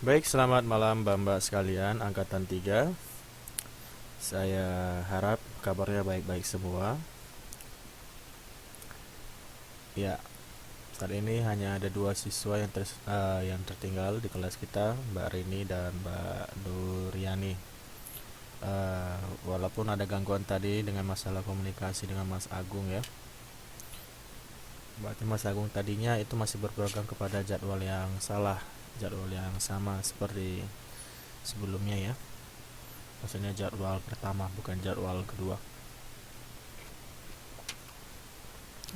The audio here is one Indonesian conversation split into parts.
Baik, selamat malam Mbak-mbak sekalian angkatan 3. Saya harap kabarnya baik-baik semua. Ya, saat ini hanya ada dua siswa yang tertinggal di kelas kita, Mbak Rini dan Mbak Nuriani. Walaupun ada gangguan tadi dengan masalah komunikasi dengan Mas Agung ya. Berarti Mas Agung tadinya itu masih berpegang kepada jadwal yang salah, jadwal yang sama seperti sebelumnya ya. Maksudnya jadwal pertama bukan jadwal kedua.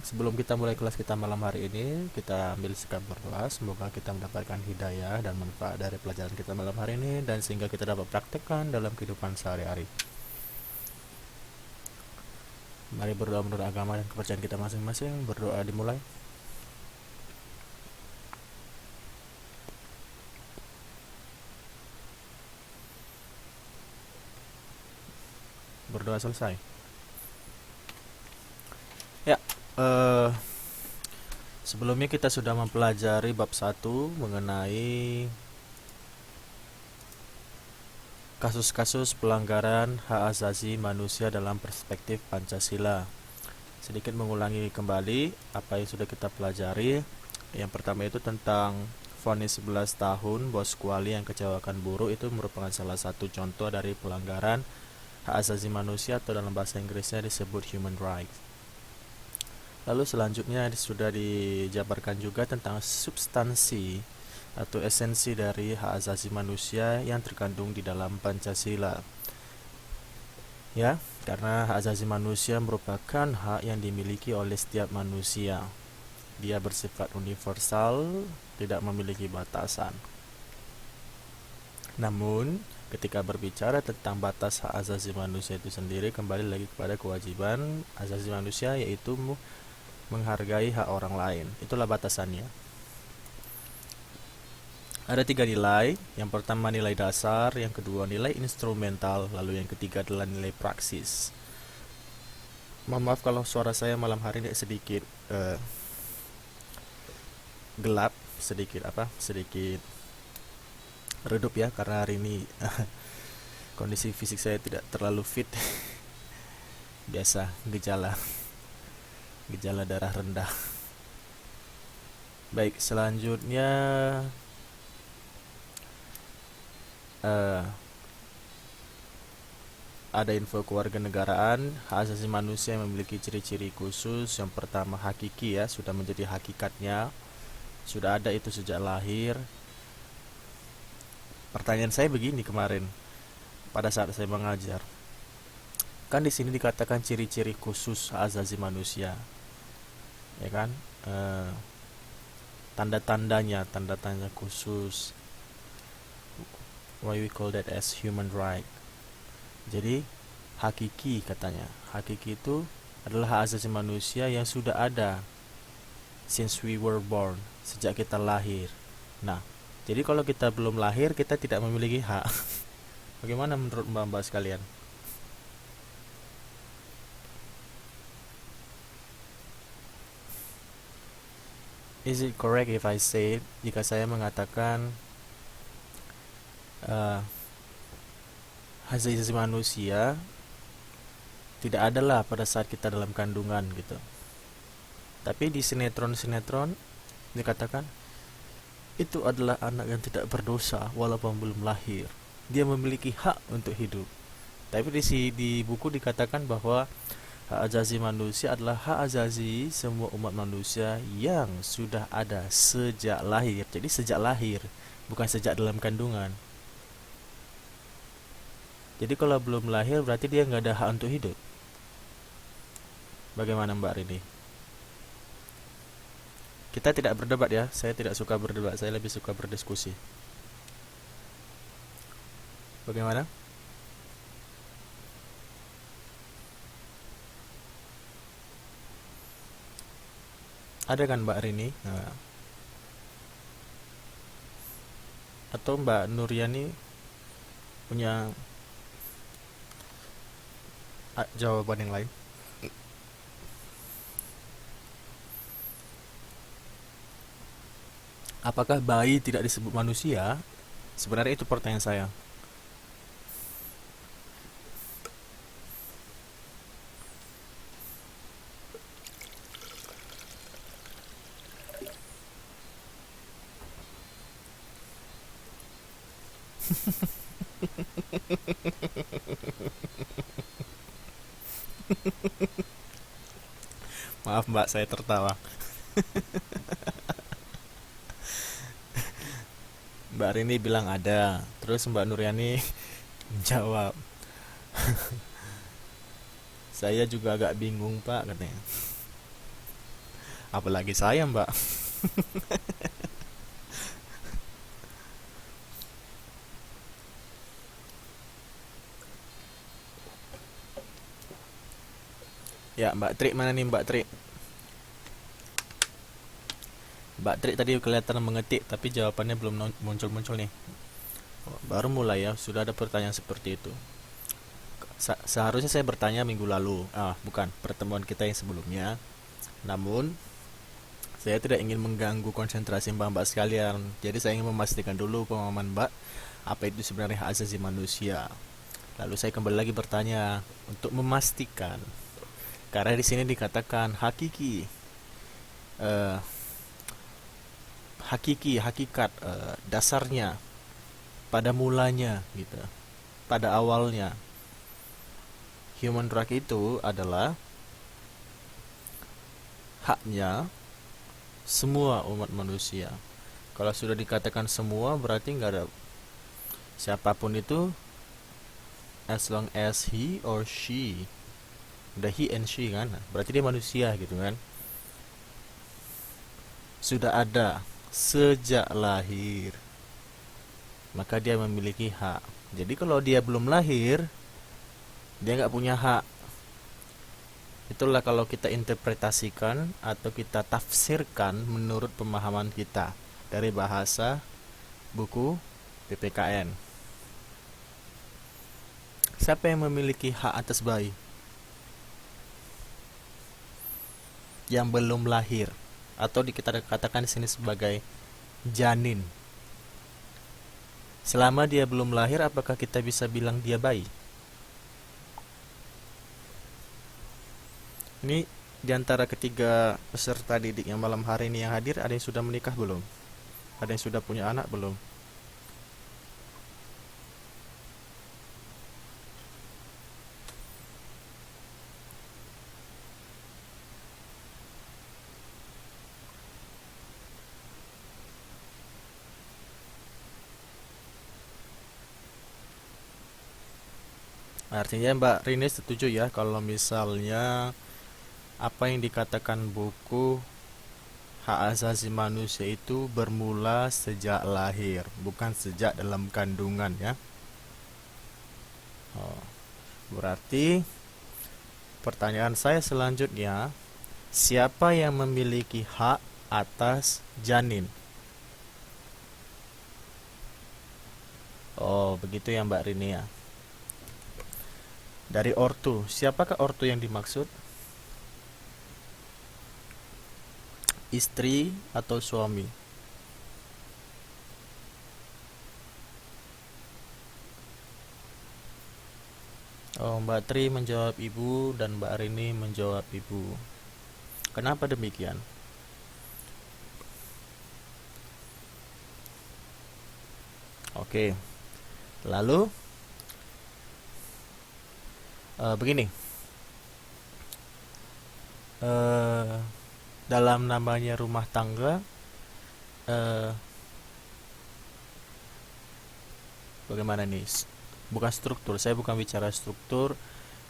Sebelum kita mulai kelas kita malam hari ini, kita ambil sikap berdoa. Semoga kita mendapatkan hidayah dan manfaat dari pelajaran kita malam hari ini, dan sehingga kita dapat praktekkan dalam kehidupan sehari-hari. Mari berdoa menurut agama dan kepercayaan kita masing-masing. Berdoa dimulai. Berdoa selesai. Ya, sebelumnya kita sudah mempelajari bab 1 mengenai kasus-kasus pelanggaran hak asasi manusia dalam perspektif Pancasila. Sedikit mengulangi kembali apa yang sudah kita pelajari. Yang pertama itu tentang vonis 11 tahun bos kuali yang kecewakan buruh, itu merupakan salah satu contoh dari pelanggaran hak asasi manusia, atau dalam bahasa Inggrisnya disebut human rights. Lalu selanjutnya sudah dijabarkan juga tentang substansi atau esensi dari hak asasi manusia yang terkandung di dalam Pancasila. Ya, karena hak asasi manusia merupakan hak yang dimiliki oleh setiap manusia. Dia bersifat universal, tidak memiliki batasan. Namun, ketika berbicara tentang batas hak asasi manusia itu sendiri, kembali lagi kepada kewajiban asasi manusia, yaitu menghargai hak orang lain. Itulah batasannya. Ada 3 nilai. Yang pertama nilai dasar, yang kedua nilai instrumental, lalu yang ketiga adalah nilai praksis. Mohon maaf kalau suara saya malam hari ini sedikit gelap, sedikit redup ya, karena hari ini kondisi fisik saya tidak terlalu fit. Biasa gejala darah rendah. Baik, selanjutnya ada info kewarganegaraan. Hak asasi manusia yang memiliki ciri-ciri khusus. Yang pertama hakiki ya, sudah menjadi hakikatnya, sudah ada itu sejak lahir. Pertanyaan saya begini kemarin pada saat saya mengajar, kan di sini dikatakan ciri-ciri khusus hak asasi manusia, ya kan? Tanda-tandanya khusus. Why we call that as human right? Jadi hakiki katanya. Hakiki itu adalah hak asasi manusia yang sudah ada since we were born, sejak kita lahir. Nah, jadi kalau kita belum lahir, kita tidak memiliki hak. Bagaimana menurut mbak-mbak sekalian? Is it correct if I say, jika saya mengatakan hak asasi manusia tidak adalah pada saat kita dalam kandungan gitu. Tapi di sinetron-sinetron dikatakan itu adalah anak yang tidak berdosa walaupun belum lahir. Dia memiliki hak untuk hidup. Tapi di buku dikatakan bahwa hak asasi manusia adalah hak asasi semua umat manusia yang sudah ada sejak lahir. Jadi sejak lahir, bukan sejak dalam kandungan. Jadi kalau belum lahir berarti dia nggak ada hak untuk hidup. Bagaimana Mbak Rini? Kita tidak berdebat ya, saya tidak suka berdebat, saya lebih suka berdiskusi. Bagaimana? Ada kan Mbak Rini? Nah, atau Mbak Nuriani punya jawaban yang lain? Apakah bayi tidak disebut manusia? Sebenarnya itu pertanyaan saya. Maaf Mbak, saya tertawa. Mbak Rini bilang ada, terus Mbak Nuryani menjawab, saya juga agak bingung Pak katanya. Apalagi saya Mbak. Ya Mbak Tri, mana nih Mbak Tri? Mbak Tri tadi kelihatan mengetik, tapi jawabannya belum muncul-muncul nih. Oh, baru mulai ya, sudah ada pertanyaan seperti itu. Seharusnya saya bertanya minggu lalu. Bukan, pertemuan kita yang sebelumnya. Namun, saya tidak ingin mengganggu konsentrasi mbak-mbak sekalian. Jadi saya ingin memastikan dulu pemahaman mbak, apa itu sebenarnya hak asasi manusia. Lalu saya kembali lagi bertanya untuk memastikan. Karena di sini dikatakan hakiki, eh, hakikat, dasarnya, pada mulanya, gitu, pada awalnya. Human right itu adalah haknya semua umat manusia. Kalau sudah dikatakan semua berarti nggak ada siapapun itu, as long as he or she, udah he and she kan, berarti dia manusia gitu kan. Sudah ada sejak lahir, maka dia memiliki hak. Jadi kalau dia belum lahir, dia nggak punya hak. Itulah kalau kita interpretasikan atau kita tafsirkan menurut pemahaman kita dari bahasa buku PPKN. Siapa yang memiliki hak atas bayi yang belum lahir, atau kita katakan di sini sebagai janin? Selama dia belum lahir, apakah kita bisa bilang dia bayi? Ini diantara ketiga peserta didik yang malam hari ini yang hadir, ada yang sudah menikah belum? Ada yang sudah punya anak belum? Artinya Mbak Rini setuju ya kalau misalnya apa yang dikatakan buku hak asasi manusia itu bermula sejak lahir, bukan sejak dalam kandungan ya. Oh, berarti pertanyaan saya selanjutnya, siapa yang memiliki hak atas janin? Oh, begitu ya Mbak Rini ya. Dari ortu, siapakah ortu yang dimaksud? Istri atau suami? Oh, Mbak Tri menjawab ibu dan Mbak Rini menjawab ibu. Kenapa demikian? Oke, lalu begini, eh, dalam namanya rumah tangga, eh, bagaimana nih? Bukan struktur, saya bukan bicara struktur,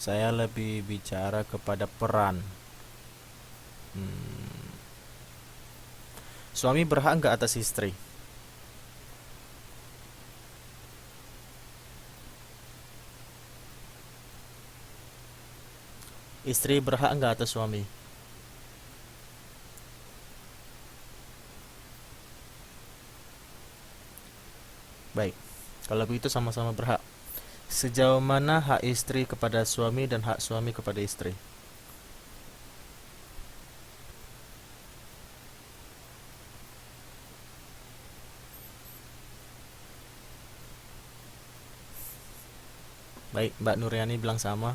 saya lebih bicara kepada peran. Hmm, Suami berhak nggak atas istri? Istri berhak nggak atas suami? Baik, kalau begitu sama-sama berhak. Sejauh mana hak istri kepada suami dan hak suami kepada istri? Baik, Mbak Nuryani bilang sama.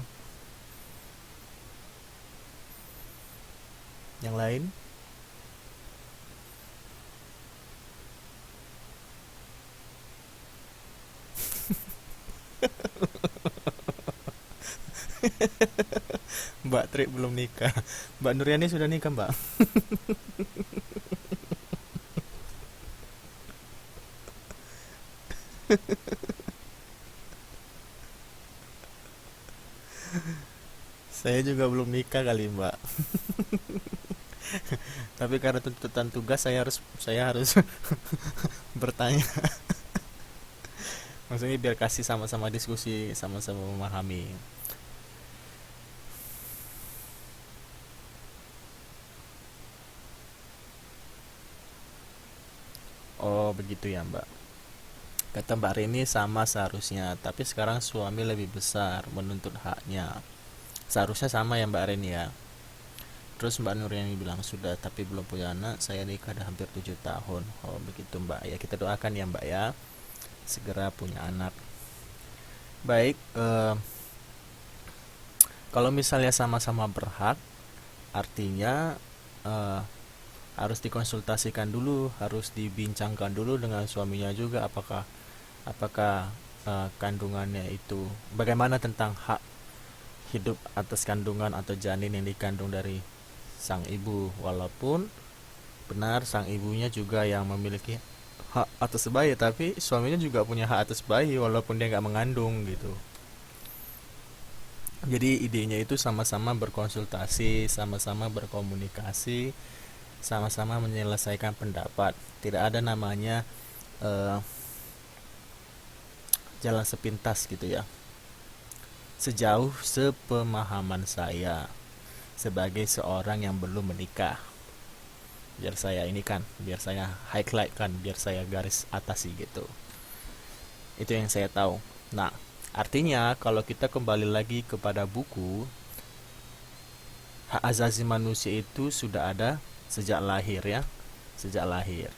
Yang lain? Mbak Tri belum nikah. Mbak Nuryani sudah nikah, Mbak? Saya juga belum nikah kali, Mbak. Tapi karena tuntutan tugas saya harus bertanya. Maksudnya biar kasih sama-sama diskusi, sama-sama memahami. Oh, begitu ya, Mbak. Kata Mbak Rini sama seharusnya, tapi sekarang suami lebih besar menuntut haknya. Seharusnya sama ya Mbak Rini ya. Terus Mbak Nuryani bilang sudah tapi belum punya anak, saya nikah udah hampir 7 tahun. Oh begitu Mbak, ya kita doakan ya Mbak ya, segera punya anak. Baik, kalau misalnya sama-sama berhak, artinya eh, harus dikonsultasikan dulu, harus dibincangkan dulu dengan suaminya juga, apakah apakah kandungannya itu bagaimana tentang hak hidup atas kandungan atau janin yang dikandung dari sang ibu, walaupun benar sang ibunya juga yang memiliki hak atas bayi, tapi suaminya juga punya hak atas bayi walaupun dia nggak mengandung gitu. Jadi idenya itu sama-sama berkonsultasi, sama-sama berkomunikasi, sama-sama menyelesaikan pendapat. Tidak ada namanya eh, jalan sepintas gitu ya. Sejauh sepemahaman saya sebagai seorang yang belum menikah, biar saya ini kan, biar saya highlight kan, biar saya garis atasi gitu. Itu yang saya tahu. Nah, artinya kalau kita kembali lagi kepada buku, hak asasi manusia itu sudah ada sejak lahir ya, sejak lahir.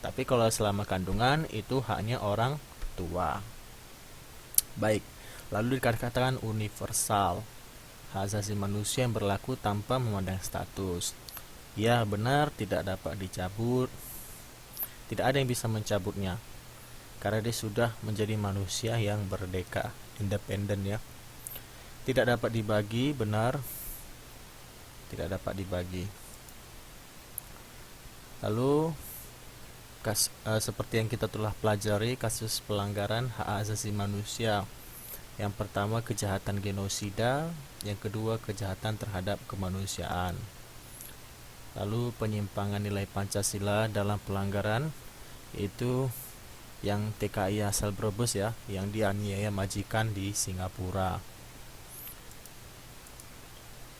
Tapi kalau selama kandungan itu haknya orang tua. Baik, lalu dikatakan universal, hak asasi manusia yang berlaku tanpa memandang status. Ya benar, tidak dapat dicabut, tidak ada yang bisa mencabutnya, karena dia sudah menjadi manusia yang merdeka, independen ya. Tidak dapat dibagi, benar, tidak dapat dibagi. Lalu seperti yang kita telah pelajari, kasus pelanggaran hak asasi manusia. Yang pertama kejahatan genosida, yang kedua kejahatan terhadap kemanusiaan. Lalu penyimpangan nilai Pancasila dalam pelanggaran, yaitu yang TKI asal Brebes ya, yang dianiaya majikan di Singapura.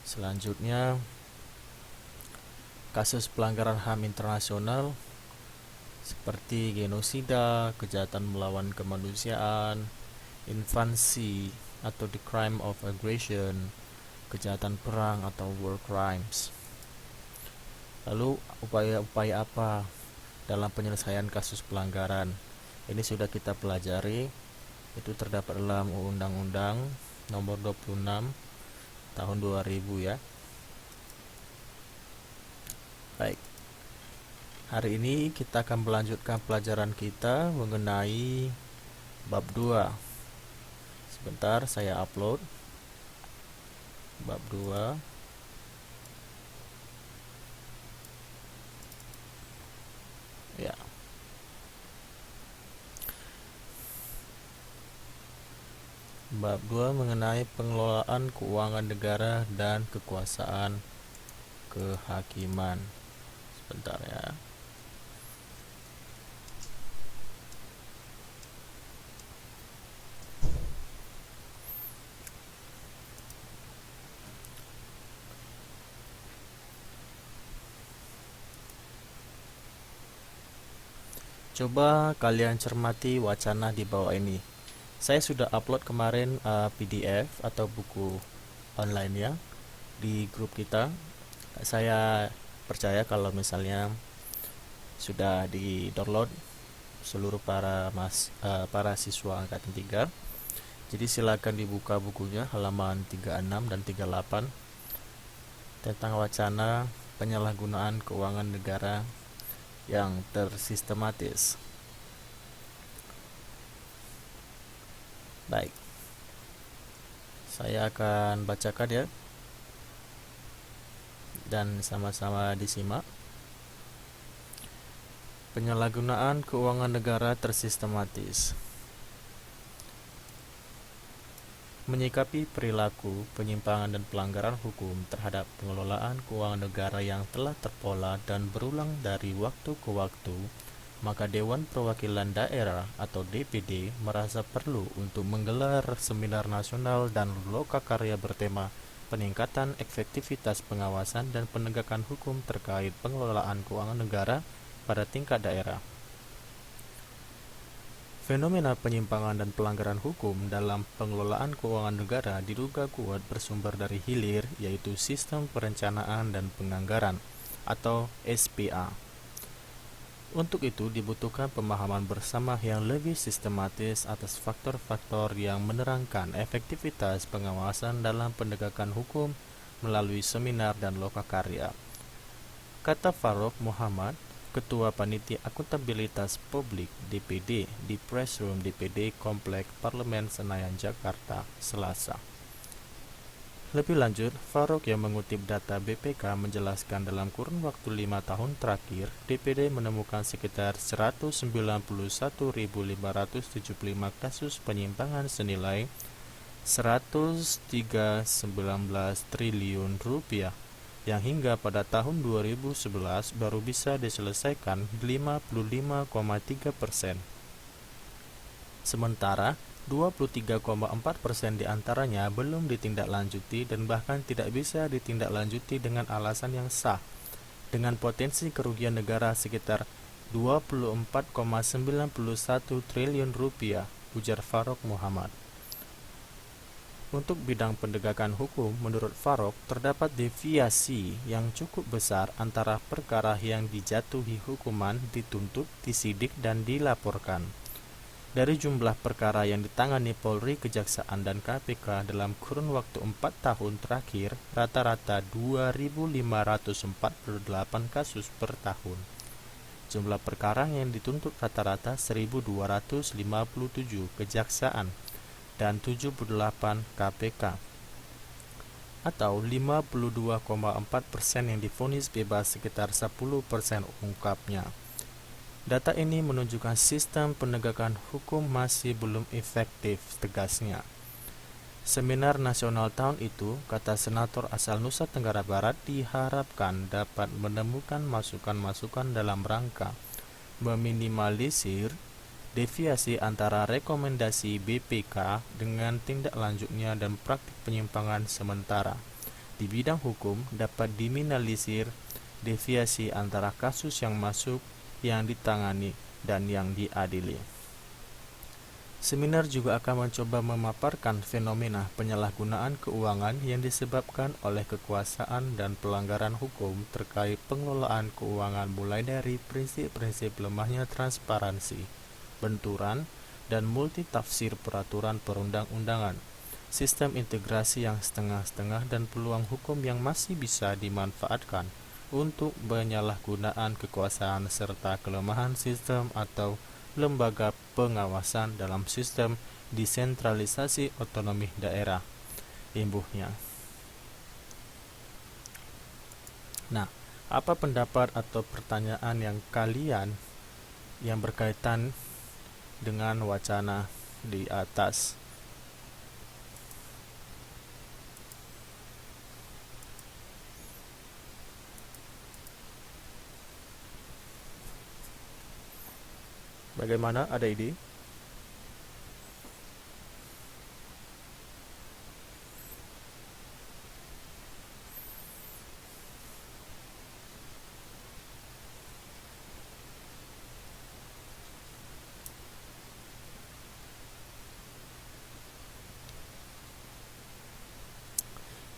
Selanjutnya kasus pelanggaran HAM internasional seperti genosida, kejahatan melawan kemanusiaan, invasi atau the crime of aggression, kejahatan perang atau war crimes. Lalu upaya-upaya apa dalam penyelesaian kasus pelanggaran? Ini sudah kita pelajari, itu terdapat dalam Undang-Undang Nomor 26 Tahun 2000 ya. Baik. Hari ini kita akan melanjutkan pelajaran kita mengenai bab 2. Sebentar saya upload bab 2. Ya. Bab 2 mengenai pengelolaan keuangan negara dan kekuasaan kehakiman. Sebentar ya. Coba kalian cermati wacana di bawah ini. Saya sudah upload kemarin PDF atau buku online ya di grup kita. Saya percaya kalau misalnya sudah di-download seluruh para siswa angkatan 3. Jadi silakan dibuka bukunya halaman 36 dan 38 tentang wacana penyalahgunaan keuangan negara yang tersistematis. Baik, saya akan bacakan ya, dan sama-sama disimak. Penyalahgunaan keuangan negara tersistematis. Menyikapi perilaku, penyimpangan dan pelanggaran hukum terhadap pengelolaan keuangan negara yang telah terpola dan berulang dari waktu ke waktu, maka Dewan Perwakilan Daerah atau DPD merasa perlu untuk menggelar seminar nasional dan lokakarya bertema peningkatan efektivitas pengawasan dan penegakan hukum terkait pengelolaan keuangan negara pada tingkat daerah. Fenomena penyimpangan dan pelanggaran hukum dalam pengelolaan keuangan negara diduga kuat bersumber dari hilir, yaitu Sistem Perencanaan dan Penganggaran atau SPA. Untuk itu dibutuhkan pemahaman bersama yang lebih sistematis atas faktor-faktor yang menerangkan efektivitas pengawasan dalam penegakan hukum melalui seminar dan lokakarya. Kata Farouk Muhammad, Ketua Panitia Akuntabilitas Publik DPD di Press Room DPD Komplek Parlemen Senayan, Jakarta, Selasa. Lebih lanjut, Farouk yang mengutip data BPK menjelaskan dalam kurun waktu 5 tahun terakhir, DPD menemukan sekitar 191.575 kasus penyimpangan senilai 103,19 triliun rupiah, yang hingga pada tahun 2011 baru bisa diselesaikan 55,3%. Sementara 23,4% diantaranya belum ditindaklanjuti dan bahkan tidak bisa ditindaklanjuti dengan alasan yang sah, dengan potensi kerugian negara sekitar 24,91 triliun rupiah, ujar Farouk Muhammad. Untuk bidang penegakan hukum, menurut Farouk, terdapat deviasi yang cukup besar antara perkara yang dijatuhi hukuman, dituntut, disidik, dan dilaporkan. Dari jumlah perkara yang ditangani Polri, Kejaksaan, dan KPK dalam kurun waktu 4 tahun terakhir, rata-rata 2.548 kasus per tahun. Jumlah perkara yang dituntut rata-rata 1.257 Kejaksaan dan 78 KPK, atau 52,4% yang divonis bebas, sekitar 10% ungkapnya. Data ini menunjukkan sistem penegakan hukum masih belum efektif, tegasnya. Seminar nasional tahun itu, kata senator asal Nusa Tenggara Barat, diharapkan dapat menemukan masukan-masukan dalam rangka meminimalisir deviasi antara rekomendasi BPK dengan tindak lanjutnya dan praktik penyimpangan. Sementara di bidang hukum dapat diminimalisir deviasi antara kasus yang masuk, yang ditangani, dan yang diadili. Seminar juga akan mencoba memaparkan fenomena penyalahgunaan keuangan yang disebabkan oleh kekuasaan dan pelanggaran hukum terkait pengelolaan keuangan, mulai dari prinsip-prinsip lemahnya transparansi, benturan, dan multitafsir peraturan perundang-undangan, sistem integrasi yang setengah-setengah, dan peluang hukum yang masih bisa dimanfaatkan untuk penyalahgunaan kekuasaan serta kelemahan sistem atau lembaga pengawasan dalam sistem desentralisasi otonomi daerah, imbuhnya. Nah, apa pendapat atau pertanyaan yang kalian yang berkaitan dengan wacana di atas? Bagaimana, ada ide?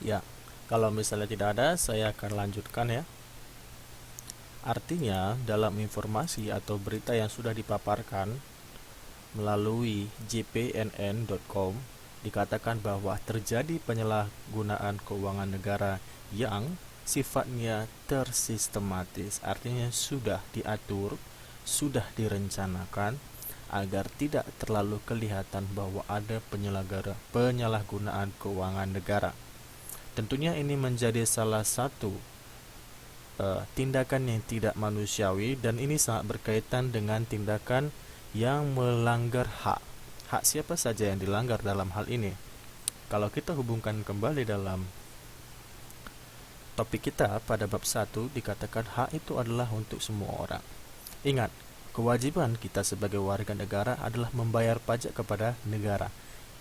Ya, kalau misalnya tidak ada, saya akan lanjutkan ya. Artinya, dalam informasi atau berita yang sudah dipaparkan melalui jpnn.com, dikatakan bahwa terjadi penyalahgunaan keuangan negara yang sifatnya tersistematis, artinya sudah diatur, sudah direncanakan agar tidak terlalu kelihatan bahwa ada penyalahgunaan keuangan negara. Tentunya ini menjadi salah satu tindakan yang tidak manusiawi, dan ini sangat berkaitan dengan tindakan yang melanggar hak. Hak siapa saja yang dilanggar dalam hal ini? Kalau kita hubungkan kembali dalam topik kita pada bab 1, dikatakan hak itu adalah untuk semua orang. Ingat, kewajiban kita sebagai warga negara adalah membayar pajak kepada negara.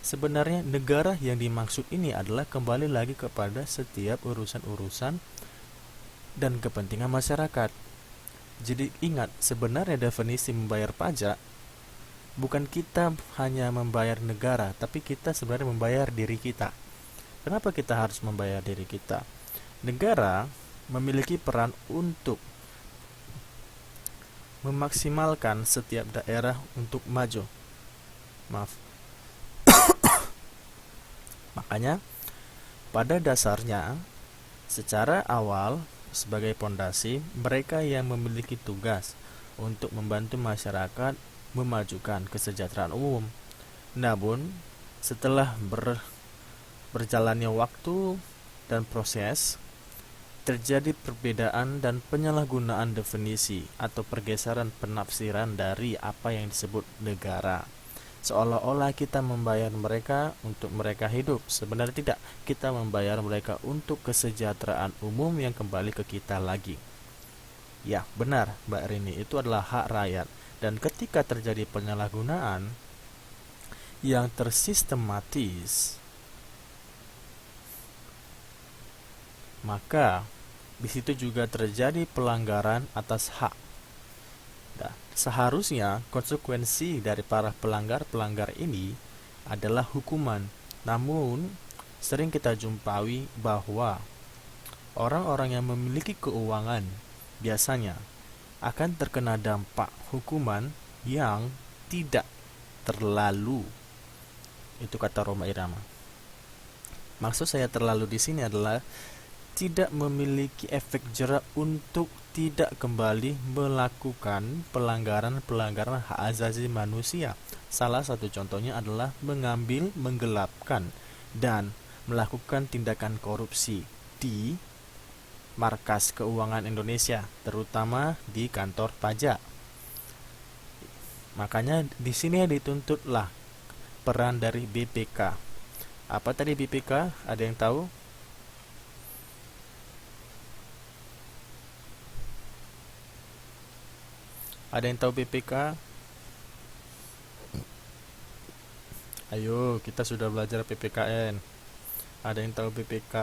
Sebenarnya negara yang dimaksud ini adalah kembali lagi kepada setiap urusan-urusan dan kepentingan masyarakat. Jadi ingat, sebenarnya definisi membayar pajak bukan kita hanya membayar negara, tapi kita sebenarnya membayar diri kita. Kenapa kita harus membayar diri kita? Negara memiliki peran untuk memaksimalkan setiap daerah untuk maju. Maaf. Makanya pada dasarnya secara awal sebagai pondasi, mereka yang memiliki tugas untuk membantu masyarakat memajukan kesejahteraan umum. Namun setelah berjalannya waktu dan proses, terjadi perbedaan dan penyalahgunaan definisi atau pergeseran penafsiran dari apa yang disebut negara. Seolah-olah kita membayar mereka untuk mereka hidup. Sebenarnya tidak, kita membayar mereka untuk kesejahteraan umum yang kembali ke kita lagi. Ya, benar Mbak Rini, itu adalah hak rakyat. Dan ketika terjadi penyalahgunaan yang tersistematis, maka di situ juga terjadi pelanggaran atas hak. Nah, seharusnya konsekuensi dari para pelanggar ini adalah hukuman. Namun, sering kita jumpai bahwa orang-orang yang memiliki keuangan biasanya akan terkena dampak hukuman yang tidak terlalu, itu kata Rhoma Irama. Maksud saya terlalu di sini adalah tidak memiliki efek jera untuk tidak kembali melakukan pelanggaran hak asasi manusia. Salah satu contohnya adalah mengambil, menggelapkan, dan melakukan tindakan korupsi di markas keuangan Indonesia, terutama di kantor pajak. Makanya di sini dituntutlah peran dari BPK. Apa tadi BPK? Ada yang tahu? Ada yang tahu BPK? Ayo, kita sudah belajar PPKN. Ada yang tahu BPK?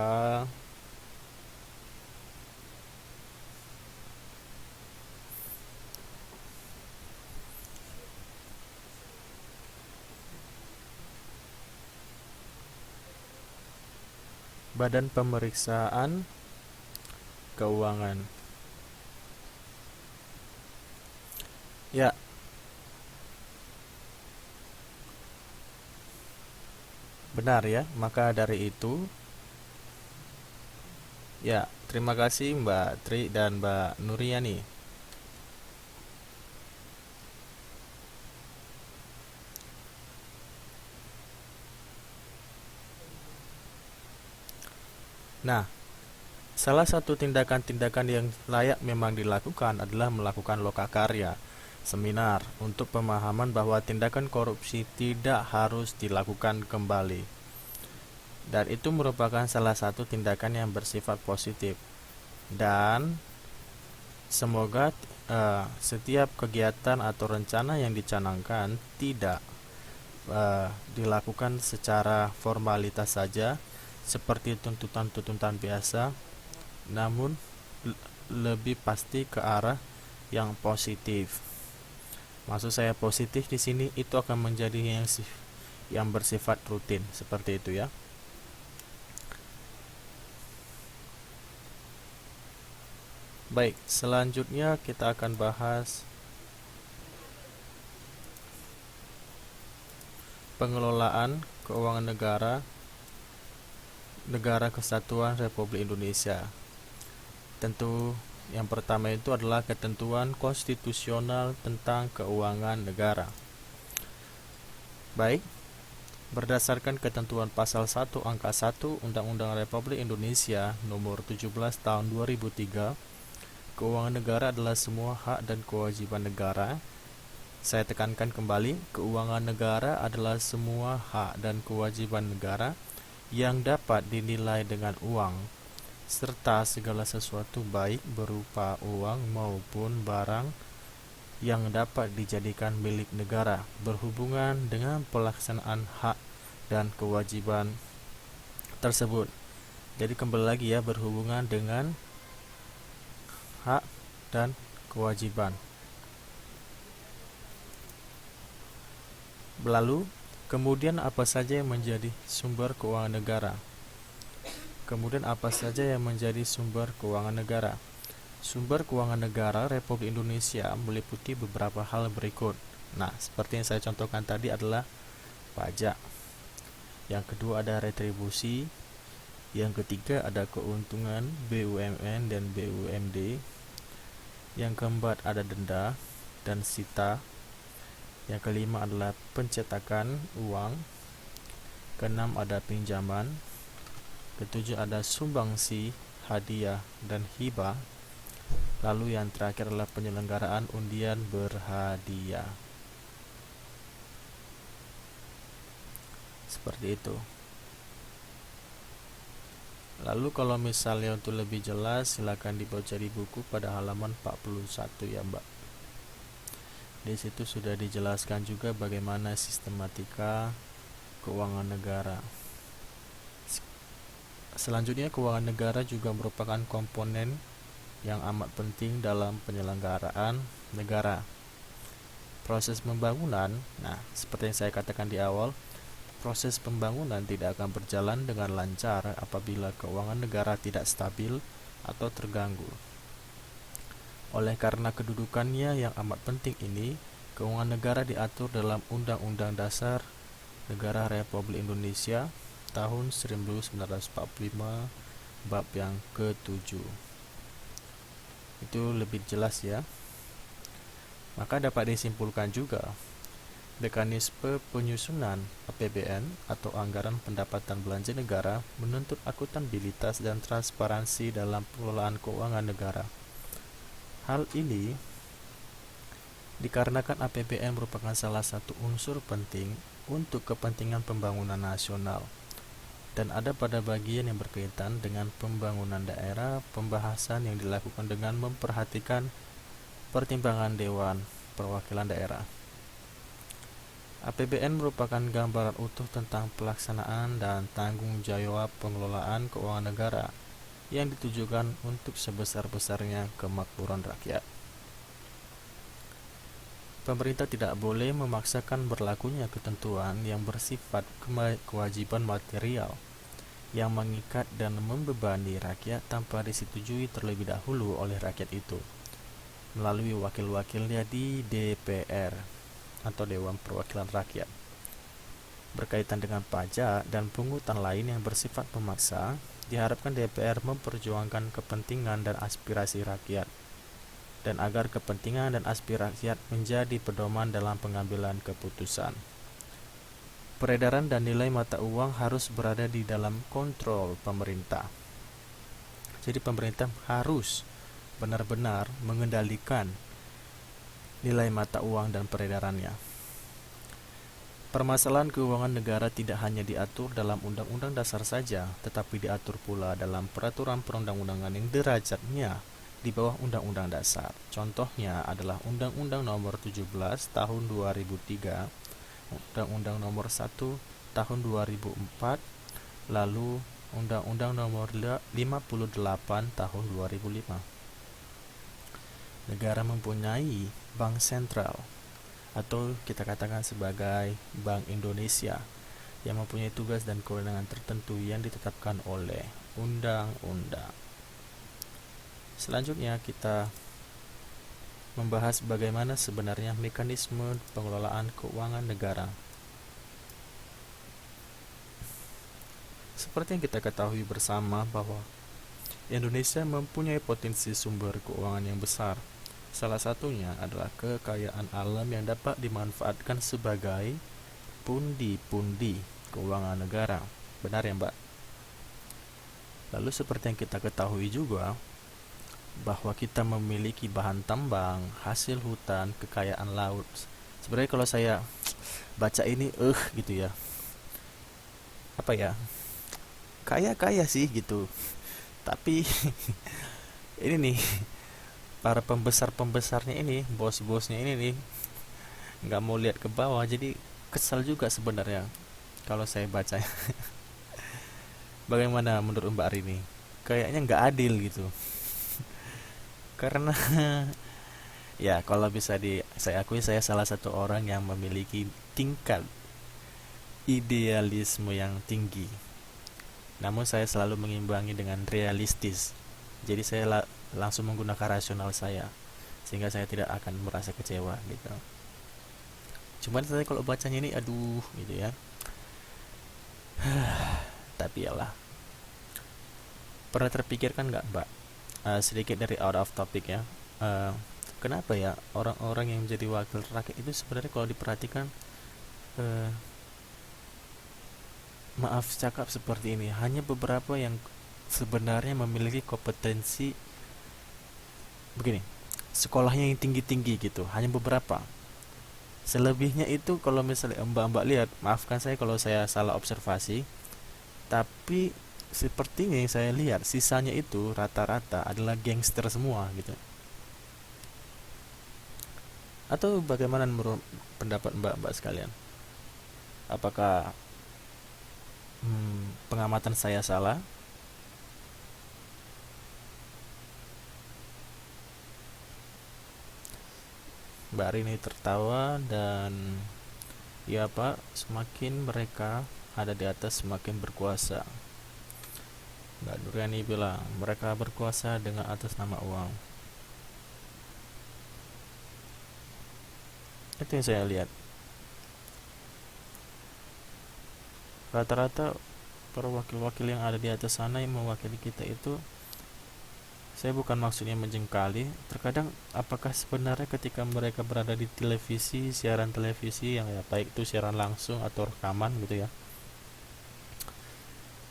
Badan Pemeriksaan Keuangan. Ya, benar ya. Maka dari itu, ya, terima kasih Mbak Tri dan Mbak Nuriani. Nah, salah satu tindakan-tindakan yang layak memang dilakukan adalah melakukan lokakarya, seminar, untuk pemahaman bahwa tindakan korupsi tidak harus dilakukan kembali. Dan itu merupakan salah satu tindakan yang bersifat positif. Dan semoga setiap kegiatan atau rencana yang dicanangkan tidak dilakukan secara formalitas saja, seperti tuntutan-tuntutan biasa, namun lebih pasti ke arah yang positif. Maksud saya positif di sini itu akan menjadi yang bersifat rutin, seperti itu ya. Baik, selanjutnya kita akan bahas pengelolaan keuangan negara Negara Kesatuan Republik Indonesia. Tentu yang pertama itu adalah ketentuan konstitusional tentang keuangan negara. Baik, berdasarkan ketentuan pasal 1 angka 1 Undang-Undang Republik Indonesia nomor 17 tahun 2003, keuangan negara adalah semua hak dan kewajiban negara. Saya tekankan kembali, keuangan negara adalah semua hak dan kewajiban negara yang dapat dinilai dengan uang, serta segala sesuatu baik berupa uang maupun barang yang dapat dijadikan milik negara berhubungan dengan pelaksanaan hak dan kewajiban tersebut. Jadi kembali lagi ya, berhubungan dengan hak dan kewajiban. Lalu, kemudian apa saja yang menjadi sumber keuangan negara? Sumber keuangan negara? Sumber keuangan negara Republik Indonesia meliputi beberapa hal berikut. Nah, seperti yang saya contohkan tadi adalah pajak. Yang kedua ada retribusi. Yang ketiga ada keuntungan BUMN dan BUMD. Yang keempat ada denda dan sita. Yang kelima adalah pencetakan uang. Keenam ada pinjaman. Ketujuh ada sumbangsi, hadiah, dan hibah. Lalu yang terakhir adalah penyelenggaraan undian berhadiah. Seperti itu. Lalu kalau misalnya untuk lebih jelas, silakan dibaca di buku pada halaman 41 ya Mbak. Di situ sudah dijelaskan juga bagaimana sistematika keuangan negara. Selanjutnya, keuangan negara juga merupakan komponen yang amat penting dalam penyelenggaraan negara. Proses pembangunan, seperti yang saya katakan di awal, proses pembangunan tidak akan berjalan dengan lancar apabila keuangan negara tidak stabil atau terganggu. Oleh karena kedudukannya yang amat penting ini, keuangan negara diatur dalam Undang-Undang Dasar Negara Republik Indonesia tahun 1945 bab yang ke-7. Itu lebih jelas ya. Maka dapat disimpulkan juga, mekanisme penyusunan APBN atau anggaran pendapatan belanja negara menuntut akuntabilitas dan transparansi dalam pengelolaan keuangan negara. Hal ini dikarenakan APBN merupakan salah satu unsur penting untuk kepentingan pembangunan nasional dan ada pada bagian yang berkaitan dengan pembangunan daerah, pembahasan yang dilakukan dengan memperhatikan pertimbangan Dewan Perwakilan Daerah. APBN merupakan gambaran utuh tentang pelaksanaan dan tanggung jawab pengelolaan keuangan negara yang ditujukan untuk sebesar-besarnya kemakmuran rakyat. Pemerintah tidak boleh memaksakan berlakunya ketentuan yang bersifat kewajiban material yang mengikat dan membebani rakyat tanpa disetujui terlebih dahulu oleh rakyat itu melalui wakil-wakilnya di DPR atau Dewan Perwakilan Rakyat. Berkaitan dengan pajak dan pungutan lain yang bersifat memaksa, diharapkan DPR memperjuangkan kepentingan dan aspirasi rakyat, dan agar kepentingan dan aspirasi rakyat menjadi pedoman dalam pengambilan keputusan. Peredaran dan nilai mata uang harus berada di dalam kontrol pemerintah. Jadi pemerintah harus benar-benar mengendalikan nilai mata uang dan peredarannya. Permasalahan keuangan negara tidak hanya diatur dalam Undang-Undang Dasar saja, tetapi diatur pula dalam peraturan perundang-undangan yang derajatnya di bawah Undang-Undang Dasar. Contohnya adalah Undang-Undang Nomor 17 Tahun 2003, Undang-Undang Nomor 1 Tahun 2004, lalu Undang-Undang Nomor 58 Tahun 2005. Negara mempunyai bank sentral atau kita katakan sebagai Bank Indonesia yang mempunyai tugas dan kewenangan tertentu yang ditetapkan oleh undang-undang. Selanjutnya kita membahas bagaimana sebenarnya mekanisme pengelolaan keuangan negara. Seperti yang kita ketahui bersama bahwa Indonesia mempunyai potensi sumber keuangan yang besar. Salah satunya adalah kekayaan alam yang dapat dimanfaatkan sebagai pundi-pundi keuangan negara. Benar ya, Mbak? Lalu seperti yang kita ketahui juga bahwa kita memiliki bahan tambang, hasil hutan, kekayaan laut. Sebenarnya kalau saya baca ini gitu ya. Apa ya? Kaya-kaya sih gitu. Tapi ini nih, para pembesar-pembesarnya ini, bos-bosnya ini nih nggak mau lihat ke bawah, jadi kesal juga sebenarnya kalau saya baca. Bagaimana menurut Mbak Rini? Kayaknya nggak adil gitu. Karena ya kalau bisa saya akui, saya salah satu orang yang memiliki tingkat idealisme yang tinggi. Namun saya selalu mengimbangi dengan realistis. Jadi saya langsung menggunakan rasional saya, sehingga saya tidak akan merasa kecewa gitu. Cuman saya kalau bacanya ini aduh gitu ya. Tapi yalah. Pernah terpikirkan nggak, Mbak? Sedikit dari out of topic ya. Eh, Kenapa ya orang-orang yang menjadi wakil rakyat itu sebenarnya kalau diperhatikan, eh, maaf cakap seperti ini, hanya beberapa yang sebenarnya memiliki kompetensi begini, sekolahnya yang tinggi-tinggi gitu, hanya beberapa. Selebihnya itu kalau misalnya mbak-mbak lihat, maafkan saya kalau saya salah observasi, tapi sepertinya yang saya lihat sisanya itu rata-rata adalah gangster semua gitu. Atau bagaimana menurut pendapat mbak-mbak sekalian? Apakah pengamatan saya salah? Mbak Rini tertawa dan ya Pak, semakin mereka ada di atas semakin berkuasa. Mbak Nuriani bilang mereka berkuasa dengan atas nama uang. Itu yang saya lihat. Rata-rata para wakil-wakil yang ada di atas sana yang mewakili kita itu, saya bukan maksudnya menjengkali. Terkadang apakah sebenarnya ketika mereka berada di televisi, siaran televisi yang ya baik itu siaran langsung atau rekaman gitu ya,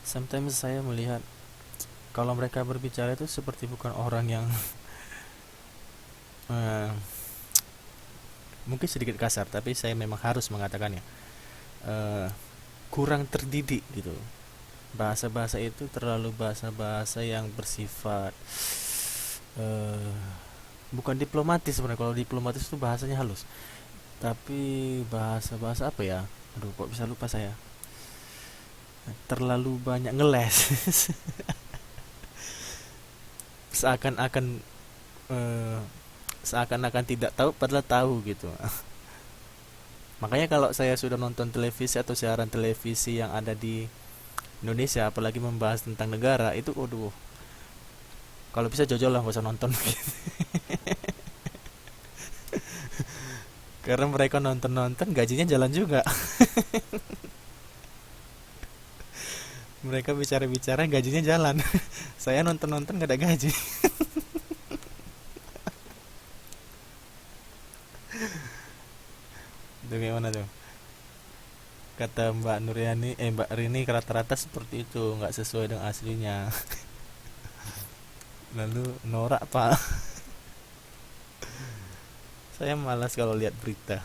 sometimes saya melihat kalau mereka berbicara itu seperti bukan orang yang eh, mungkin sedikit kasar, tapi saya memang harus mengatakannya, eh, kurang terdidik gitu. Bahasa-bahasa itu terlalu bahasa-bahasa yang bersifat eh, bukan diplomatis. Sebenarnya kalau diplomatis itu bahasanya halus, tapi bahasa-bahasa apa ya, aduh kok bisa lupa saya, terlalu banyak ngeles. Seakan-akan eh, seakan-akan tidak tahu padahal tahu gitu. Makanya kalau saya sudah nonton televisi atau siaran televisi yang ada di Indonesia, apalagi membahas tentang negara, itu waduh, kalau bisa jojol lah, gak usah nonton. Karena mereka nonton-nonton gajinya jalan juga. Mereka bicara-bicara gajinya jalan. Saya nonton-nonton gak ada gaji. Itu gimana tuh? Kata Mbak Nuriani, Mbak Rini, rata-rata seperti itu, nggak sesuai dengan aslinya. Lalu norak Pak. Saya malas kalau lihat berita.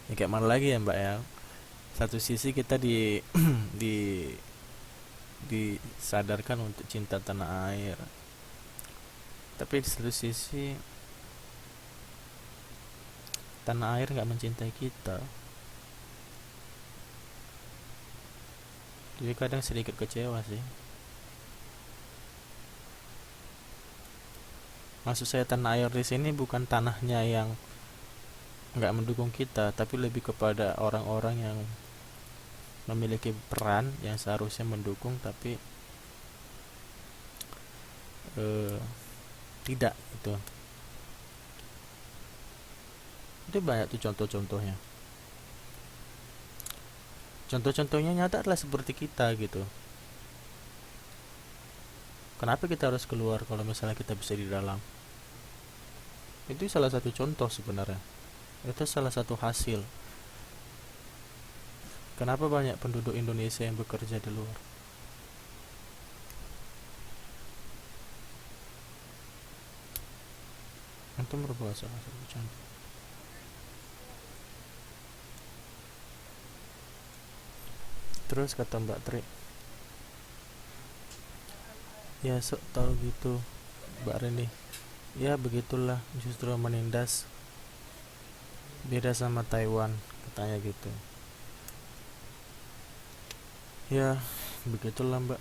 Ya kayak mana lagi ya Mbak ya? Satu sisi kita di disadarkan untuk cinta tanah air, tapi di satu sisi tanah air nggak mencintai kita. Jadi kadang sedikit kecewa sih. Maksud saya tanah air di sini bukan tanahnya yang nggak mendukung kita, tapi lebih kepada orang-orang yang memiliki peran yang seharusnya mendukung tapi eh, tidak itu. Itu banyak tuh contoh-contohnya. Contoh-contohnya nyata adalah seperti kita gitu. Kenapa kita harus keluar kalau misalnya kita bisa di dalam? Itu salah satu contoh sebenarnya. Itu salah satu hasil. Kenapa banyak penduduk Indonesia yang bekerja di luar? Itu merupakan salah satu contoh. Terus kata Mbak Tri, ya sok tahu gitu Mbak Reni. Ya begitulah, justru menindas, beda sama Taiwan katanya gitu. Ya begitulah Mbak.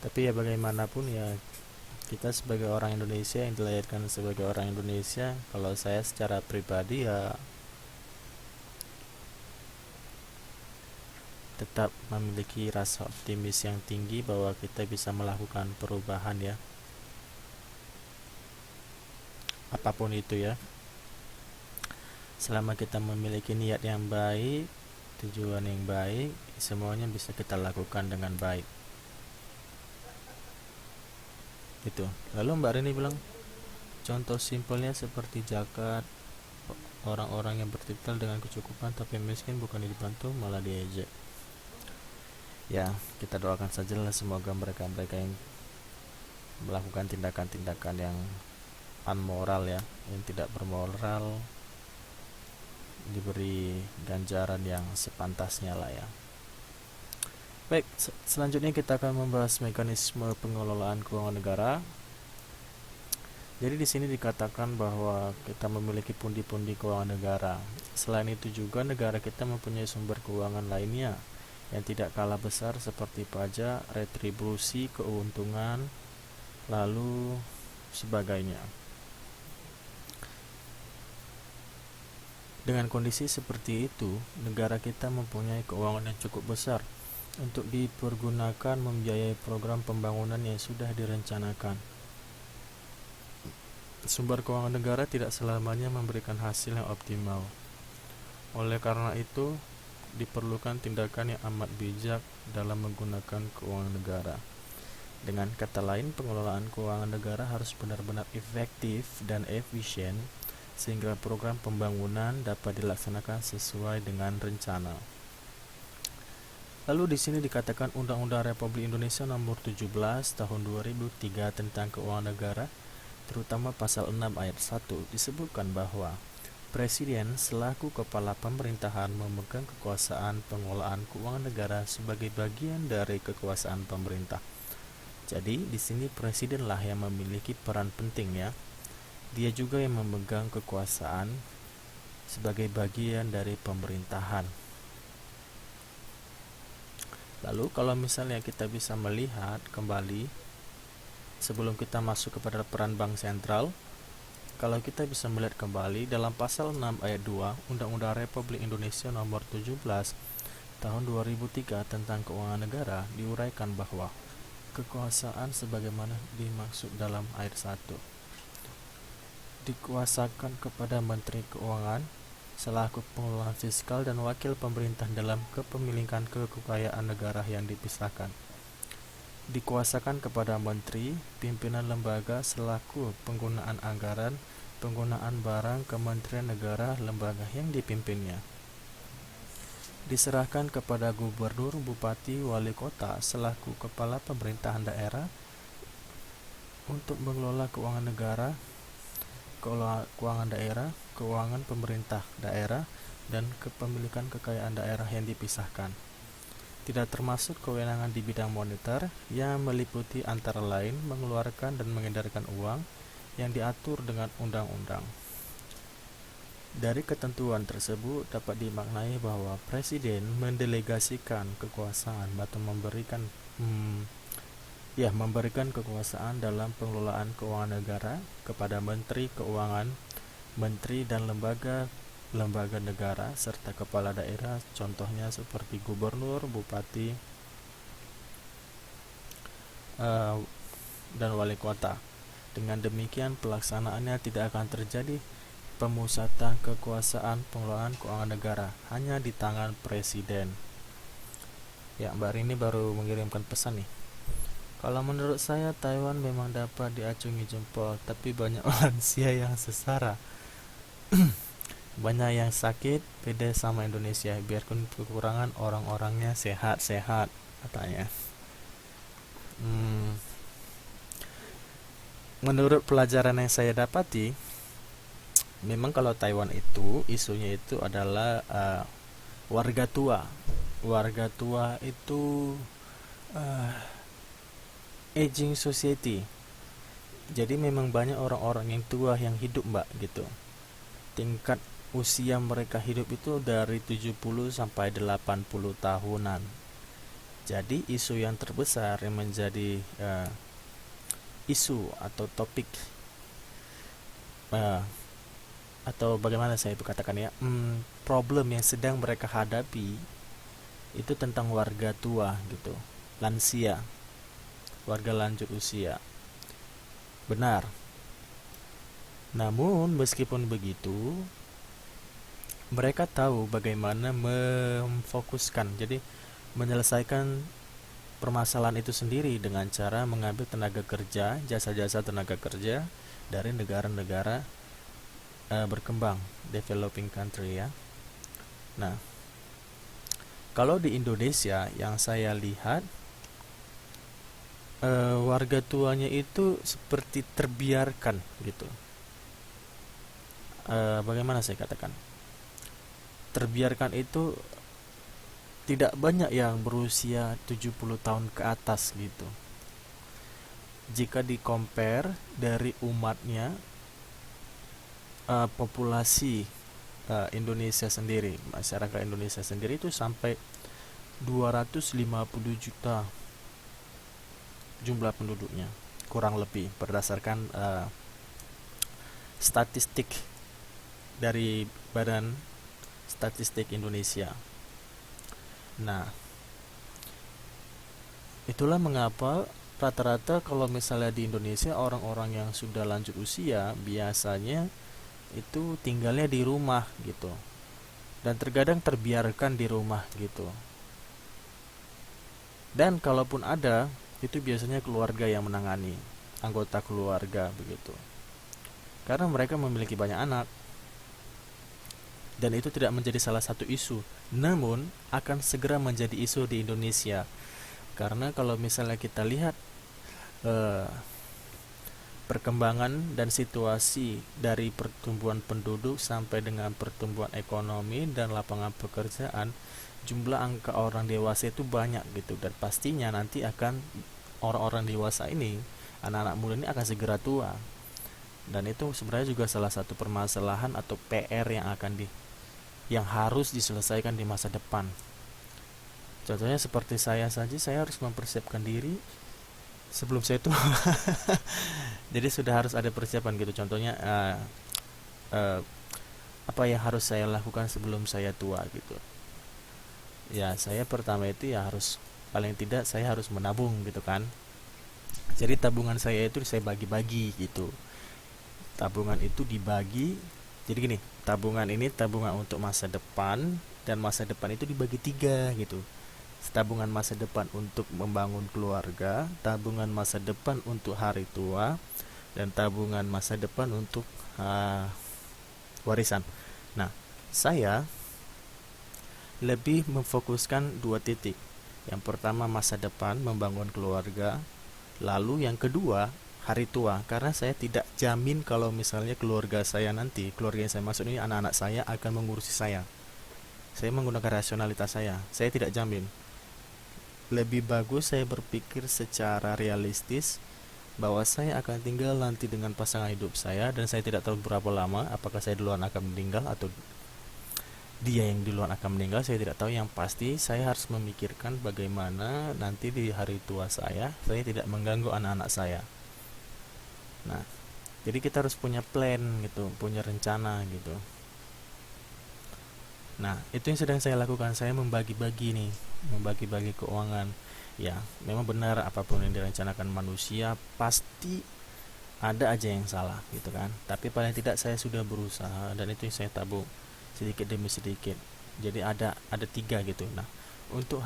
Tapi ya bagaimanapun ya, kita sebagai orang Indonesia yang dilahirkan sebagai orang Indonesia, kalau saya secara pribadi ya tetap memiliki rasa optimis yang tinggi bahwa kita bisa melakukan perubahan ya, apapun itu ya, selama kita memiliki niat yang baik, tujuan yang baik, semuanya bisa kita lakukan dengan baik gitu. Lalu Mbak Rini bilang contoh simpelnya seperti zakat, orang-orang yang bertitel dengan kecukupan tapi miskin bukan dibantu malah diejek. Ya kita doakan sajalah semoga mereka-mereka yang melakukan tindakan-tindakan yang unmoral ya, yang tidak bermoral, diberi ganjaran yang sepantasnya lah ya. Baik, selanjutnya kita akan membahas mekanisme pengelolaan keuangan negara. Jadi di sini dikatakan bahwa kita memiliki pundi-pundi keuangan negara. Selain itu juga negara kita mempunyai sumber keuangan lainnya yang tidak kalah besar seperti pajak, retribusi, keuntungan, lalu sebagainya. Dengan kondisi seperti itu, negara kita mempunyai keuangan yang cukup besar untuk dipergunakan membiayai program pembangunan yang sudah direncanakan. Sumber keuangan negara tidak selamanya memberikan hasil yang optimal. Oleh karena itu, diperlukan tindakan yang amat bijak dalam menggunakan keuangan negara. Dengan kata lain, pengelolaan keuangan negara harus benar-benar efektif dan efisien sehingga program pembangunan dapat dilaksanakan sesuai dengan rencana. Lalu di sini dikatakan Undang-Undang Republik Indonesia Nomor 17 Tahun 2003 tentang Keuangan Negara, terutama pasal 6 ayat 1 disebutkan bahwa Presiden selaku kepala pemerintahan memegang kekuasaan pengelolaan keuangan negara sebagai bagian dari kekuasaan pemerintah. Jadi di sini presidenlah yang memiliki peran penting ya. Dia juga yang memegang kekuasaan sebagai bagian dari pemerintahan. Lalu kalau misalnya kita bisa melihat kembali sebelum kita masuk kepada peran bank sentral, kalau kita bisa melihat kembali dalam pasal 6 ayat 2 Undang-Undang Republik Indonesia Nomor 17 Tahun 2003 tentang Keuangan Negara diuraikan bahwa kekuasaan sebagaimana dimaksud dalam ayat 1 dikuasakan kepada Menteri Keuangan selaku pengelola fiskal dan wakil pemerintah dalam kepemilikan kekayaan negara yang dipisahkan. Dikuasakan kepada menteri, pimpinan lembaga selaku penggunaan anggaran, penggunaan barang kementerian negara lembaga yang dipimpinnya. Diserahkan kepada gubernur, bupati, wali kota selaku kepala pemerintahan daerah untuk mengelola keuangan negara, keuangan daerah, keuangan pemerintah daerah, dan kepemilikan kekayaan daerah yang dipisahkan. Tidak termasuk kewenangan di bidang moneter yang meliputi antara lain mengeluarkan dan mengedarkan uang yang diatur dengan undang-undang. Dari ketentuan tersebut dapat dimaknai bahwa Presiden mendelegasikan kekuasaan atau memberikan kekuasaan dalam pengelolaan keuangan negara kepada Menteri Keuangan, Menteri dan lembaga negara serta kepala daerah, contohnya seperti gubernur, bupati, dan wali kota. Dengan demikian pelaksanaannya tidak akan terjadi pemusatan kekuasaan pengelolaan keuangan negara hanya di tangan presiden. Ya, Mbak Rini baru mengirimkan pesan nih. Kalau menurut saya Taiwan memang dapat diacungi jempol, tapi banyak lansia yang sesara. Banyak yang sakit, beda sama Indonesia. Biarpun kekurangan orang-orangnya sehat-sehat, katanya. Hmm, Menurut pelajaran yang saya dapati, memang kalau Taiwan itu isunya itu adalah warga tua. Warga tua itu uh, aging society. Jadi memang banyak orang-orang yang tua yang hidup, Mbak, gitu. Tingkat usia mereka hidup itu dari 70 sampai 80 tahunan. Jadi isu yang terbesar yang menjadi isu atau topik uh, atau bagaimana saya itu katakan ya, problem yang sedang mereka hadapi itu tentang warga tua gitu, lansia, warga lanjut usia. Benar. Namun meskipun begitu, mereka tahu bagaimana memfokuskan, jadi menyelesaikan permasalahan itu sendiri dengan cara mengambil tenaga kerja, jasa-jasa tenaga kerja dari negara-negara berkembang, developing country ya. Nah, kalau di Indonesia yang saya lihat, warga tuanya itu seperti terbiarkan gitu. Bagaimana saya katakan? Terbiarkan itu tidak banyak yang berusia 70 tahun ke atas gitu. Jika di-compare dari umatnya, populasi Indonesia sendiri, masyarakat Indonesia sendiri itu sampai 250 juta jumlah penduduknya, kurang lebih berdasarkan statistik dari Badan Statistik Indonesia. Nah, itulah mengapa rata-rata kalau misalnya di Indonesia orang-orang yang sudah lanjut usia biasanya itu tinggalnya di rumah gitu, dan terkadang terbiarkan di rumah gitu. Dan kalaupun ada, itu biasanya keluarga yang menangani, anggota keluarga begitu. Karena mereka memiliki banyak anak. Dan itu tidak menjadi salah satu isu, namun akan segera menjadi isu di Indonesia. Karena kalau misalnya kita lihat perkembangan dan situasi dari pertumbuhan penduduk sampai dengan pertumbuhan ekonomi dan lapangan pekerjaan, jumlah angka orang dewasa itu banyak gitu, dan pastinya nanti akan orang-orang dewasa ini, anak-anak muda ini akan segera tua. Dan itu sebenarnya juga salah satu permasalahan atau PR yang harus diselesaikan di masa depan. Contohnya seperti saya saja, saya harus mempersiapkan diri sebelum saya tua. Jadi sudah harus ada persiapan gitu. Contohnya apa yang harus saya lakukan sebelum saya tua gitu. Ya, saya pertama itu ya harus, paling tidak saya harus menabung gitu kan. Jadi tabungan saya itu saya bagi-bagi gitu. Tabungan itu dibagi. Jadi gini, tabungan ini tabungan untuk masa depan, dan masa depan itu dibagi 3 gitu. Tabungan masa depan untuk membangun keluarga, tabungan masa depan untuk hari tua, dan tabungan masa depan untuk warisan. Nah, saya lebih memfokuskan 2 titik. Yang pertama masa depan, membangun keluarga. Lalu yang kedua, hari tua. Karena saya tidak jamin kalau misalnya keluarga saya nanti, keluarga yang saya maksud ini anak-anak saya akan mengurusi saya. Saya menggunakan rasionalitas saya tidak jamin. Lebih bagus saya berpikir secara realistis bahwa saya akan tinggal nanti dengan pasangan hidup saya, dan saya tidak tahu berapa lama, apakah saya duluan akan meninggal atau dia yang duluan akan meninggal, saya tidak tahu. Yang pasti saya harus memikirkan bagaimana nanti di hari tua saya tidak mengganggu anak-anak saya. Nah, jadi kita harus punya plan gitu, punya rencana gitu. Nah, itu yang sedang saya lakukan. Saya membagi-bagi nih, membagi-bagi keuangan. Ya, memang benar, apapun yang direncanakan manusia pasti ada aja yang salah gitu kan, tapi paling tidak saya sudah berusaha dan itu yang saya tabung sedikit demi sedikit. Jadi ada tiga gitu. Nah, untuk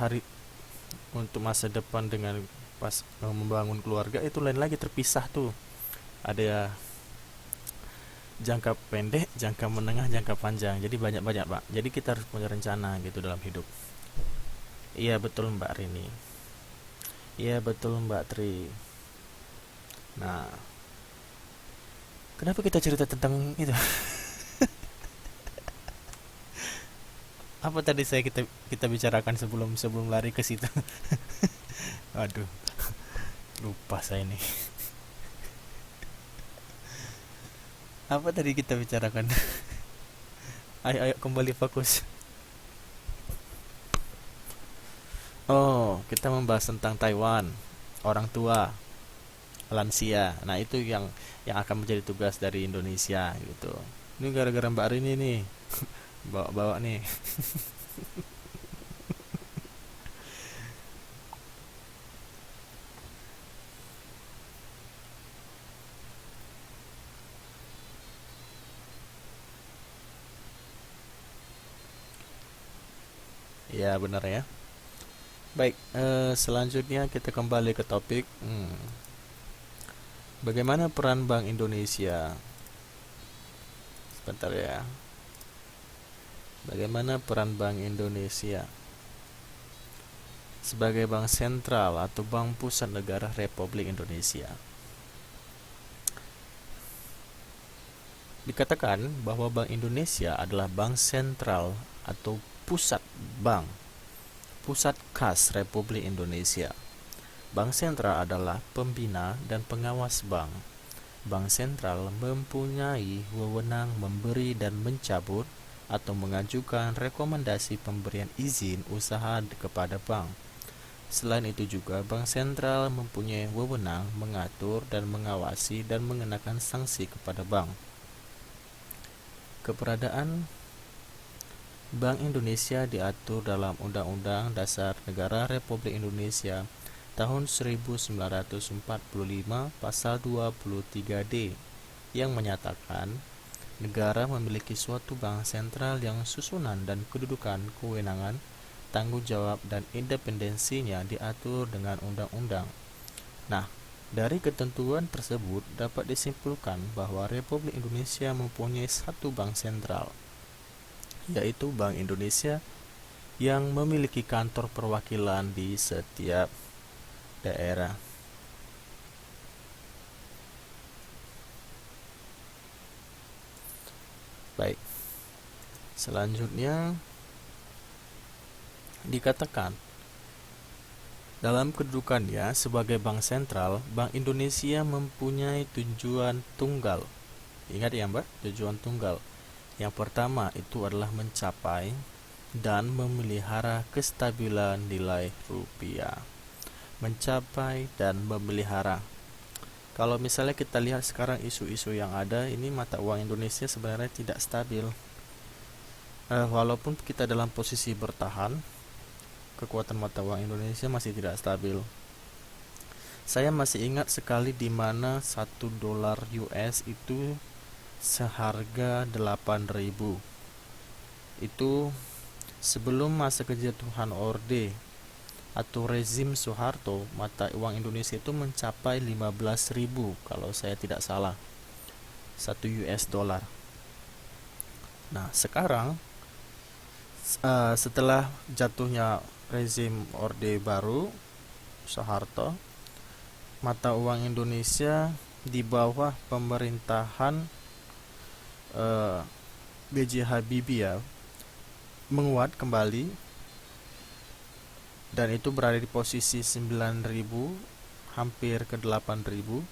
untuk masa depan dengan pas membangun keluarga itu lain lagi, terpisah tuh. Ada jangka pendek, jangka menengah, jangka panjang. Jadi banyak-banyak, Pak. Jadi kita harus punya rencana gitu dalam hidup. Iya betul Mbak Rini. Iya betul Mbak Tri. Nah, kenapa kita cerita tentang itu? Apa tadi kita kita bicarakan sebelum sebelum lari ke situ? Aduh, lupa saya ini. Apa tadi kita bicarakan? Ayo ayo kembali fokus. Oh, kita membahas tentang Taiwan, orang tua, lansia. Nah, itu yang akan menjadi tugas dari Indonesia gitu. Ini gara-gara Mbak Rini nih, bawa-bawa nih. Ya, benar ya. Baik, selanjutnya kita kembali ke topik. Bagaimana peran Bank Indonesia? Sebentar ya. Bagaimana peran Bank Indonesia sebagai bank sentral atau bank pusat negara Republik Indonesia? Dikatakan bahwa Bank Indonesia adalah bank sentral atau pusat bank, pusat kas Republik Indonesia. Bank sentral adalah pembina dan pengawas bank. Bank sentral mempunyai wewenang memberi dan mencabut atau mengajukan rekomendasi pemberian izin usaha kepada bank. Selain itu juga bank sentral mempunyai wewenang mengatur dan mengawasi dan mengenakan sanksi kepada bank. Keberadaan Bank Indonesia diatur dalam Undang-Undang Dasar Negara Republik Indonesia tahun 1945 pasal 23D yang menyatakan negara memiliki suatu bank sentral yang susunan dan kedudukan, kewenangan, tanggung jawab dan independensinya diatur dengan undang-undang. Nah, dari ketentuan tersebut dapat disimpulkan bahwa Republik Indonesia mempunyai satu bank sentral, yaitu Bank Indonesia yang memiliki kantor perwakilan di setiap daerah. Baik, selanjutnya dikatakan dalam kedudukannya sebagai bank sentral, Bank Indonesia mempunyai tujuan tunggal. Ingat ya Mbak, tujuan tunggal. Yang pertama itu adalah mencapai dan memelihara kestabilan nilai rupiah. Mencapai dan memelihara. Kalau misalnya kita lihat sekarang isu-isu yang ada, ini mata uang Indonesia sebenarnya tidak stabil. Walaupun kita dalam posisi bertahan, kekuatan mata uang Indonesia masih tidak stabil. Saya masih ingat sekali di mana $1 US itu seharga 8.000. Itu sebelum masa kejatuhan Orde atau rezim Soeharto, mata uang Indonesia itu mencapai 15.000 kalau saya tidak salah, 1 US dollar. Nah, sekarang setelah jatuhnya rezim Orde Baru Soeharto, mata uang Indonesia di bawah pemerintahan B.J. Habibie ya, menguat kembali dan itu berada di posisi 9.000 hampir ke 8.000.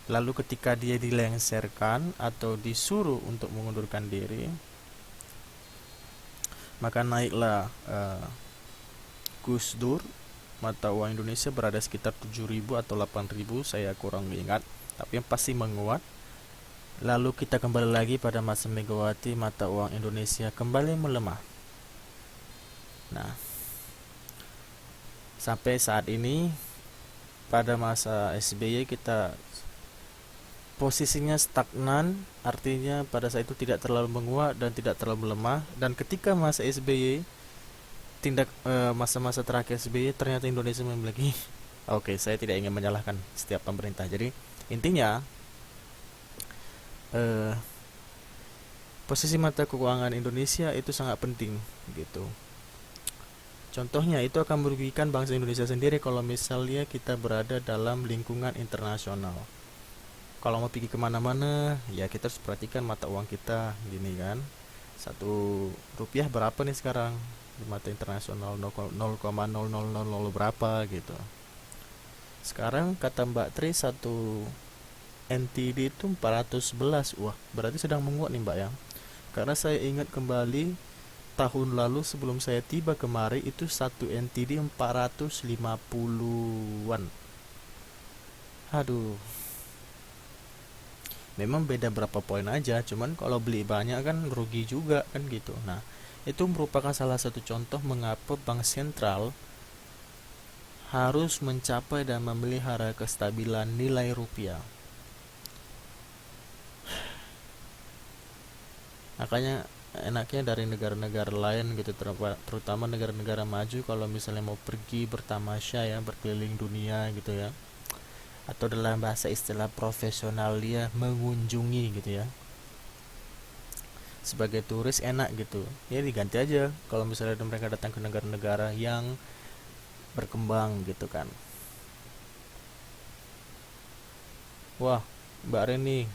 Lalu ketika dia dilengsarkan atau disuruh untuk mengundurkan diri, maka naiklah Gus Dur. Mata uang Indonesia berada sekitar 7.000 atau 8.000, saya kurang ingat, tapi yang pasti menguat. Lalu kita kembali lagi pada masa Megawati, mata uang Indonesia kembali melemah. Nah, sampai saat ini pada masa SBY kita posisinya stagnan, artinya pada saat itu tidak terlalu menguat dan tidak terlalu melemah. Dan ketika masa SBY, masa-masa terakhir SBY, ternyata Indonesia memiliki oke, saya tidak ingin menyalahkan setiap pemerintah. Jadi intinya eh, posisi mata keuangan Indonesia itu sangat penting gitu. Contohnya itu akan merugikan bangsa Indonesia sendiri kalau misalnya kita berada dalam lingkungan internasional. Kalau mau pergi kemana-mana, ya kita harus perhatikan mata uang kita, gini kan. 1 rupiah berapa nih sekarang di mata internasional, 0,0000 berapa gitu. Sekarang kata Mbak Tri, 1 NTD itu 411. Wah, berarti sedang menguat nih Mbak ya. Karena saya ingat kembali tahun lalu sebelum saya tiba kemari itu 1 NTD 450-an. Aduh, memang beda berapa poin aja, cuman kalau beli banyak kan rugi juga kan gitu. Nah, itu merupakan salah satu contoh mengapa bank sentral harus mencapai dan memelihara kestabilan nilai rupiah. Makanya enaknya dari negara-negara lain gitu, terutama negara-negara maju, kalau misalnya mau pergi bertamasya ya, berkeliling dunia gitu ya, atau dalam bahasa istilah profesional dia mengunjungi gitu ya, sebagai turis enak gitu ya, diganti aja kalau misalnya mereka datang ke negara-negara yang berkembang gitu kan. Wah, Mbak Reni,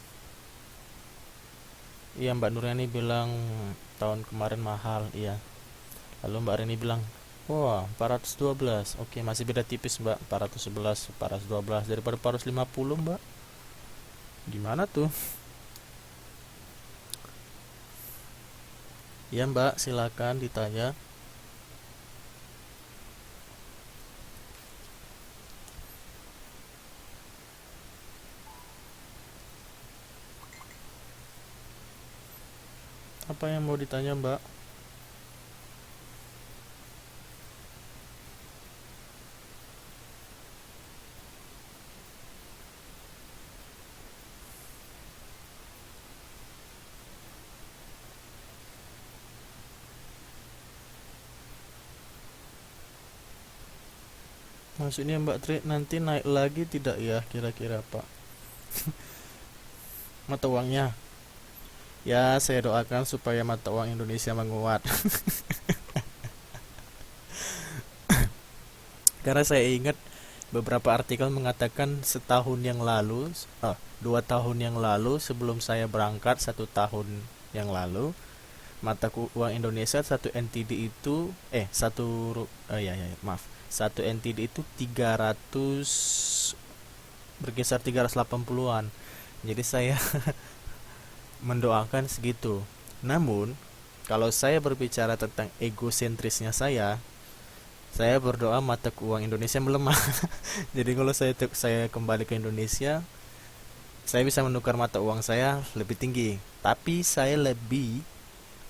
iya Mbak Nuriani bilang tahun kemarin mahal, iya. Lalu Mbak Reni bilang, wah 412, oke masih beda tipis Mbak, 411, 412 daripada 450 Mbak. Gimana tuh? Ya Mbak, silakan ditanya. Apa yang mau ditanya Mbak? Maksudnya Mbak Tri nanti naik lagi tidak ya kira-kira Pak? Mata uangnya? Ya saya doakan supaya mata uang Indonesia menguat. Karena saya ingat beberapa artikel mengatakan setahun yang lalu, 2 tahun yang lalu sebelum saya berangkat, 1 tahun yang lalu, mata uang Indonesia 1 NTD itu ya, ya ya, maaf, 1 NTD itu 300, bergeser 380-an. Jadi saya mendoakan segitu. Namun kalau saya berbicara tentang egosentrisnya saya berdoa mata uang Indonesia melemah. Jadi kalau saya kembali ke Indonesia, saya bisa menukar mata uang saya lebih tinggi. Tapi saya lebih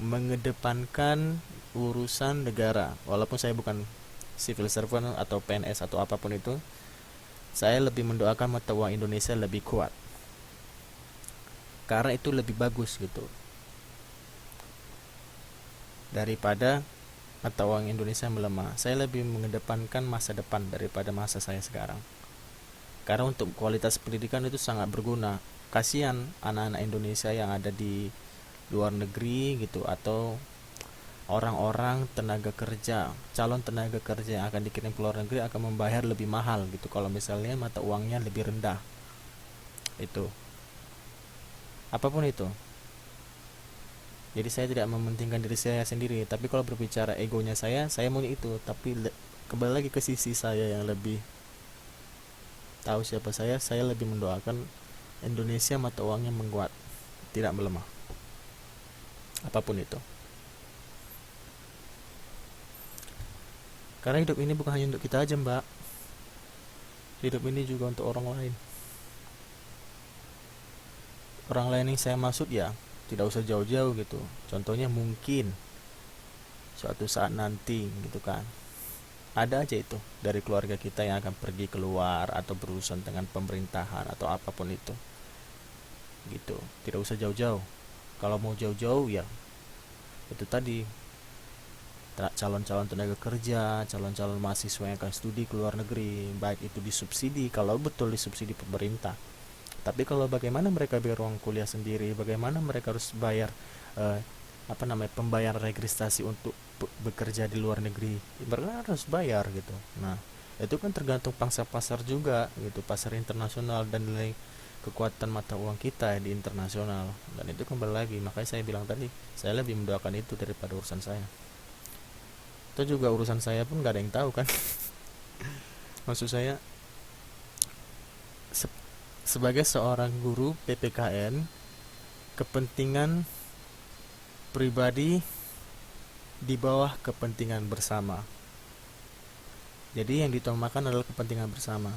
mengedepankan urusan negara. Walaupun saya bukan civil servant atau PNS atau apapun itu, saya lebih mendoakan mata uang Indonesia lebih kuat. Karena itu lebih bagus gitu, daripada mata uang Indonesia melemah. Saya lebih mengedepankan masa depan daripada masa saya sekarang. Karena untuk kualitas pendidikan itu sangat berguna. Kasihan anak-anak Indonesia yang ada di luar negeri gitu, atau orang-orang tenaga kerja, calon tenaga kerja yang akan dikirim ke luar negeri akan membayar lebih mahal gitu kalau misalnya mata uangnya lebih rendah. Itu. Apapun itu. Jadi saya tidak mementingkan diri saya sendiri, tapi kalau berbicara egonya saya mau itu, tapi kembali lagi ke sisi saya yang lebih tahu siapa saya lebih mendoakan Indonesia mata uangnya menguat, tidak melemah. Apapun itu. Karena hidup ini bukan hanya untuk kita aja, Mbak. Hidup ini juga untuk orang lain. Orang lain yang saya maksud ya tidak usah jauh-jauh gitu. Contohnya mungkin suatu saat nanti gitu kan, ada aja itu dari keluarga kita yang akan pergi keluar atau berurusan dengan pemerintahan atau apapun itu. gitu. Tidak usah jauh-jauh. Kalau mau jauh-jauh ya itu tadi, calon-calon tenaga kerja, calon-calon mahasiswa yang akan studi ke luar negeri, baik itu disubsidi kalau betul disubsidi pemerintah. Tapi kalau bagaimana mereka biar ruang kuliah sendiri, bagaimana mereka harus bayar eh, pembayaran registrasi untuk bekerja di luar negeri, mereka harus bayar gitu. Nah, itu kan tergantung pangsa pasar juga gitu, pasar internasional dan nilai kekuatan mata uang kita di internasional. Dan itu kembali lagi, makanya saya bilang tadi, saya lebih mendoakan itu daripada urusan saya. Itu juga urusan saya pun gak ada yang tahu kan. Maksud saya, se- sebagai seorang guru PPKN, kepentingan pribadi di bawah kepentingan bersama. Jadi yang ditamakan adalah kepentingan bersama.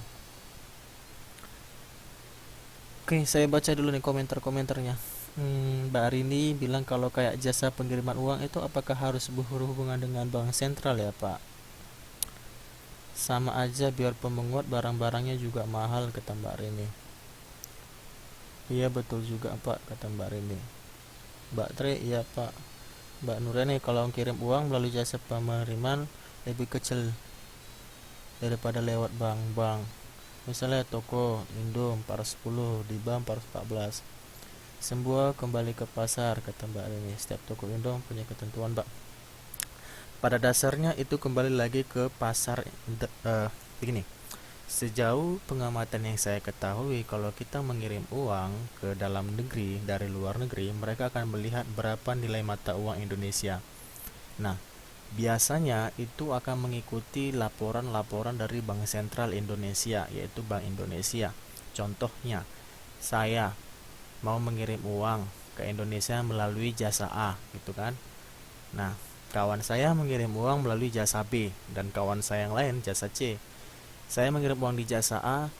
Oke, saya baca dulu nih komentar-komentarnya. Mbak Arini bilang kalau kayak jasa pengiriman uang itu apakah harus berhubungan dengan bank sentral ya Pak? Sama aja biar pemenguat barang-barangnya juga mahal, kata Mbak Arini. Iya betul juga Pak, kata Mbak Arini. Mbak Tre, iya Pak. Mbak Nureni, kalau kirim uang melalui jasa pengiriman lebih kecil daripada lewat bank-bank. Misalnya toko Indo 410, di bank 414. Semua kembali ke pasar, kata Mbak Rini. Setiap toko Indo punya ketentuan, Mbak. Pada dasarnya itu kembali lagi ke pasar. Begini, sejauh pengamatan yang saya ketahui, kalau kita mengirim uang ke dalam negeri dari luar negeri, mereka akan melihat berapa nilai mata uang Indonesia. Nah, biasanya itu akan mengikuti laporan-laporan dari Bank Sentral Indonesia, yaitu Bank Indonesia. Contohnya, saya mau mengirim uang ke Indonesia melalui jasa A, gitu kan. Nah, kawan saya mengirim uang melalui jasa B, dan kawan saya yang lain jasa C. Saya mengirim uang di jasa A,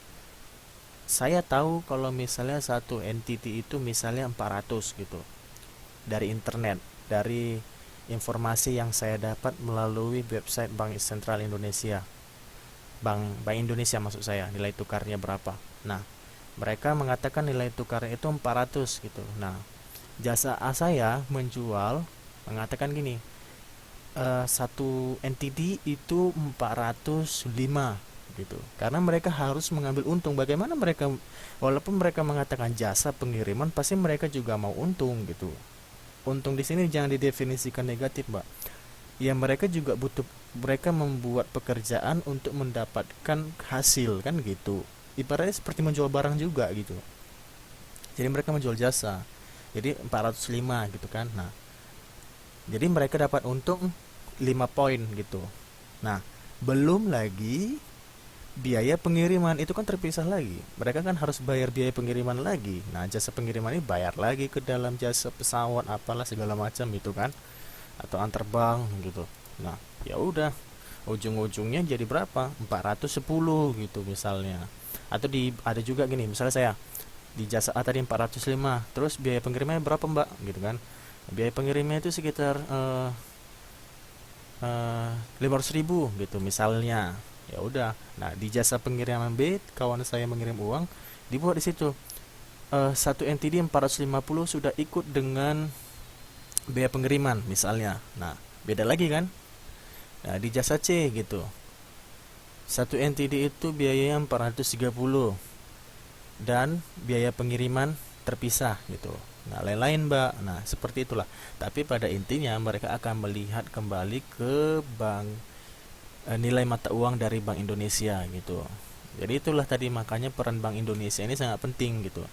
saya tahu kalau misalnya satu entity itu misalnya 400 gitu, dari internet, dari informasi yang saya dapat melalui website Bank Sentral Indonesia. Bank Indonesia maksud saya, nilai tukarnya berapa. Nah, mereka mengatakan nilai tukarnya itu 400 gitu. Nah, jasa A saya menjual mengatakan gini, satu entity itu 405 gitu. Karena mereka harus mengambil untung. Bagaimana mereka, walaupun mereka mengatakan jasa pengiriman, pasti mereka juga mau untung gitu. Untung di sini jangan didefinisikan negatif, Mbak. Ya mereka juga butuh, mereka membuat pekerjaan untuk mendapatkan hasil kan gitu. Ibaratnya seperti menjual barang juga gitu. Jadi mereka menjual jasa. Jadi 405 gitu kan. Nah, jadi mereka dapat untung 5 poin gitu. Nah, belum lagi biaya pengiriman itu kan terpisah lagi. Mereka kan harus bayar biaya pengiriman lagi. Nah, jasa pengiriman ini bayar lagi ke dalam jasa pesawat apalah segala macam itu kan, atau antar bank gitu. Nah, ya udah, ujung-ujungnya jadi berapa? 410 gitu misalnya. Atau ada juga gini, misalnya saya di jasa A tadi 405, terus biaya pengirimnya berapa Mbak gitu kan. Biaya pengirimnya itu sekitar 500.000 gitu misalnya. Ya udah. Nah, di jasa pengiriman B, kawan saya mengirim uang, dibuat di situ satu entity 450 sudah ikut dengan biaya pengiriman misalnya. Nah, beda lagi kan. Nah, di jasa C gitu, satu entity itu biayanya 430 dan biaya pengiriman terpisah gitu. Nah, lain-lain Mbak. Nah, seperti itulah. Tapi pada intinya mereka akan melihat kembali ke nilai mata uang dari Bank Indonesia gitu. Jadi itulah tadi, makanya peran Bank Indonesia ini sangat penting gitu.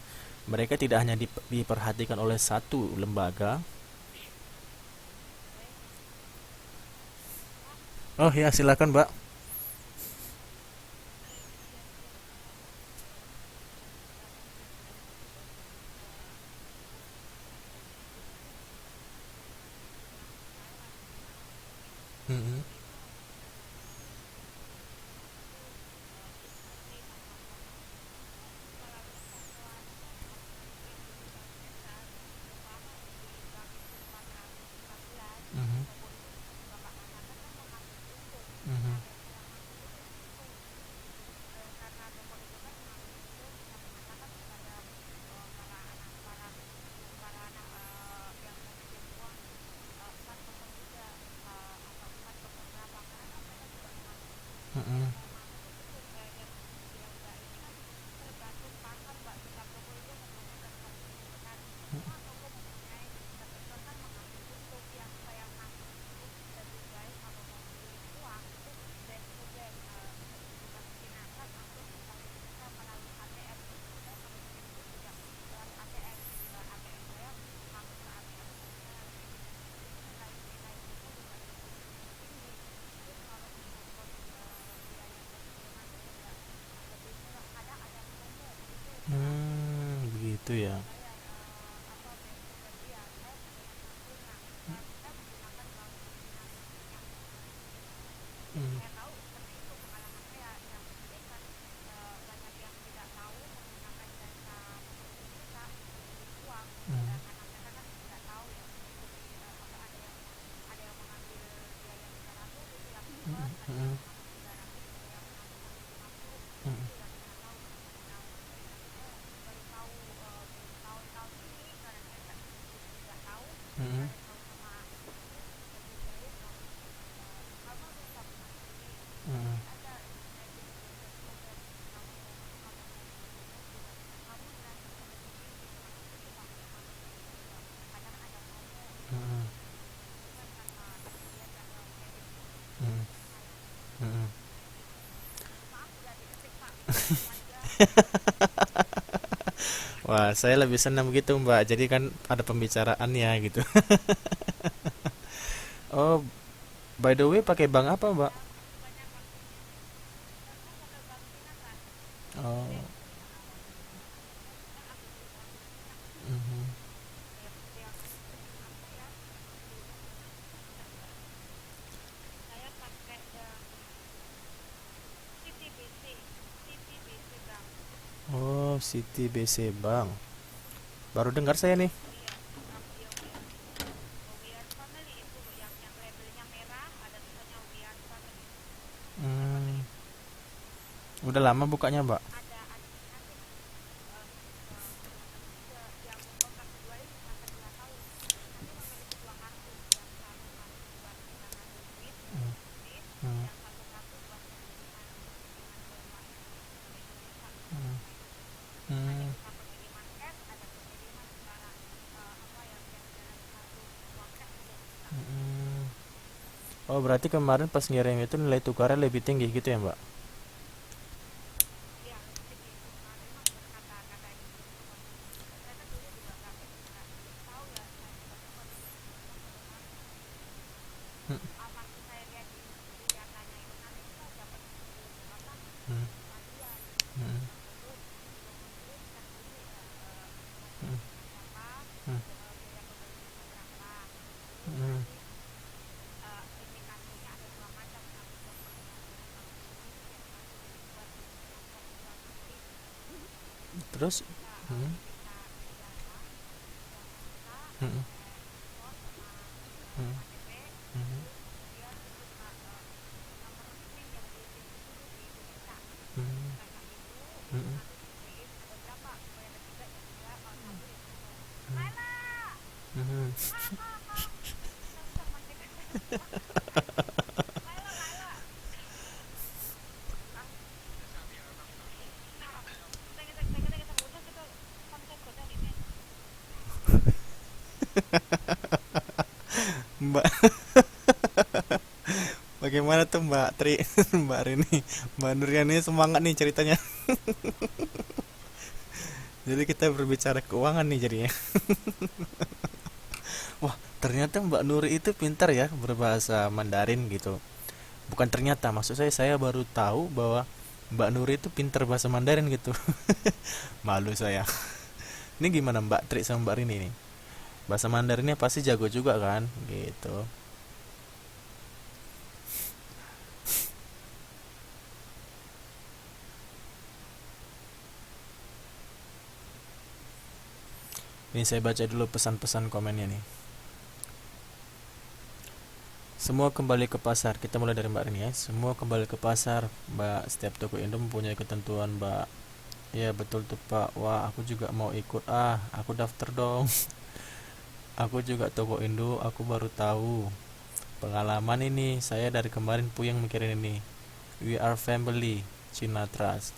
Mereka tidak hanya diperhatikan oleh satu lembaga. Oh ya, silakan Mbak. Mm-mm. Mhm. Mhm. Mm-mm. Mm-mm. Mm-mm. Mm-mm. Mm-mm. Wah, saya lebih senang begitu, Mbak. Jadi kan ada pembicaraannya gitu. Oh, by the way, pakai bank apa, Mbak? Oh. Mhm. Oh, Citi BC Bank. Baru dengar saya nih. Hmm, udah lama bukanya, Mbak? Hmm, hmm, hmm. Oh, berarti kemarin pas ngirim itu nilai tukarnya lebih tinggi gitu ya, Mbak? Hmm, hmm, hmm, hmm, hmm, hmm. Terus, hmm, hmm, hmm, hmm, hmm, hmm, hmm, hmm. Mbak, bagaimana tuh Mbak Tri, Mbak Rini, Mbak Nuriani semangat nih ceritanya. Jadi kita berbicara keuangan nih jadinya. Wah, ternyata Mbak Nuri itu pintar ya berbahasa Mandarin gitu. Bukan ternyata, maksud saya baru tahu bahwa Mbak Nuri itu pintar bahasa Mandarin gitu. Malu saya. Ini gimana Mbak Tri sama Mbak Rini nih? Bahasa Mandarinnya pasti jago juga kan? Gitu. Ini saya baca dulu pesan-pesan komennya nih. Semua kembali ke pasar. Kita mulai dari Mbak Rini ya. Semua kembali ke pasar, Mbak. Setiap toko Indo mempunyai ketentuan, Mbak. Ya betul tuh Pak. Wah, aku juga mau ikut. Ah, aku daftar dong. Aku juga toko Indo, aku baru tahu. Pengalaman ini, saya dari kemarin puyeng mikirin ini. We are family, Cina Trust.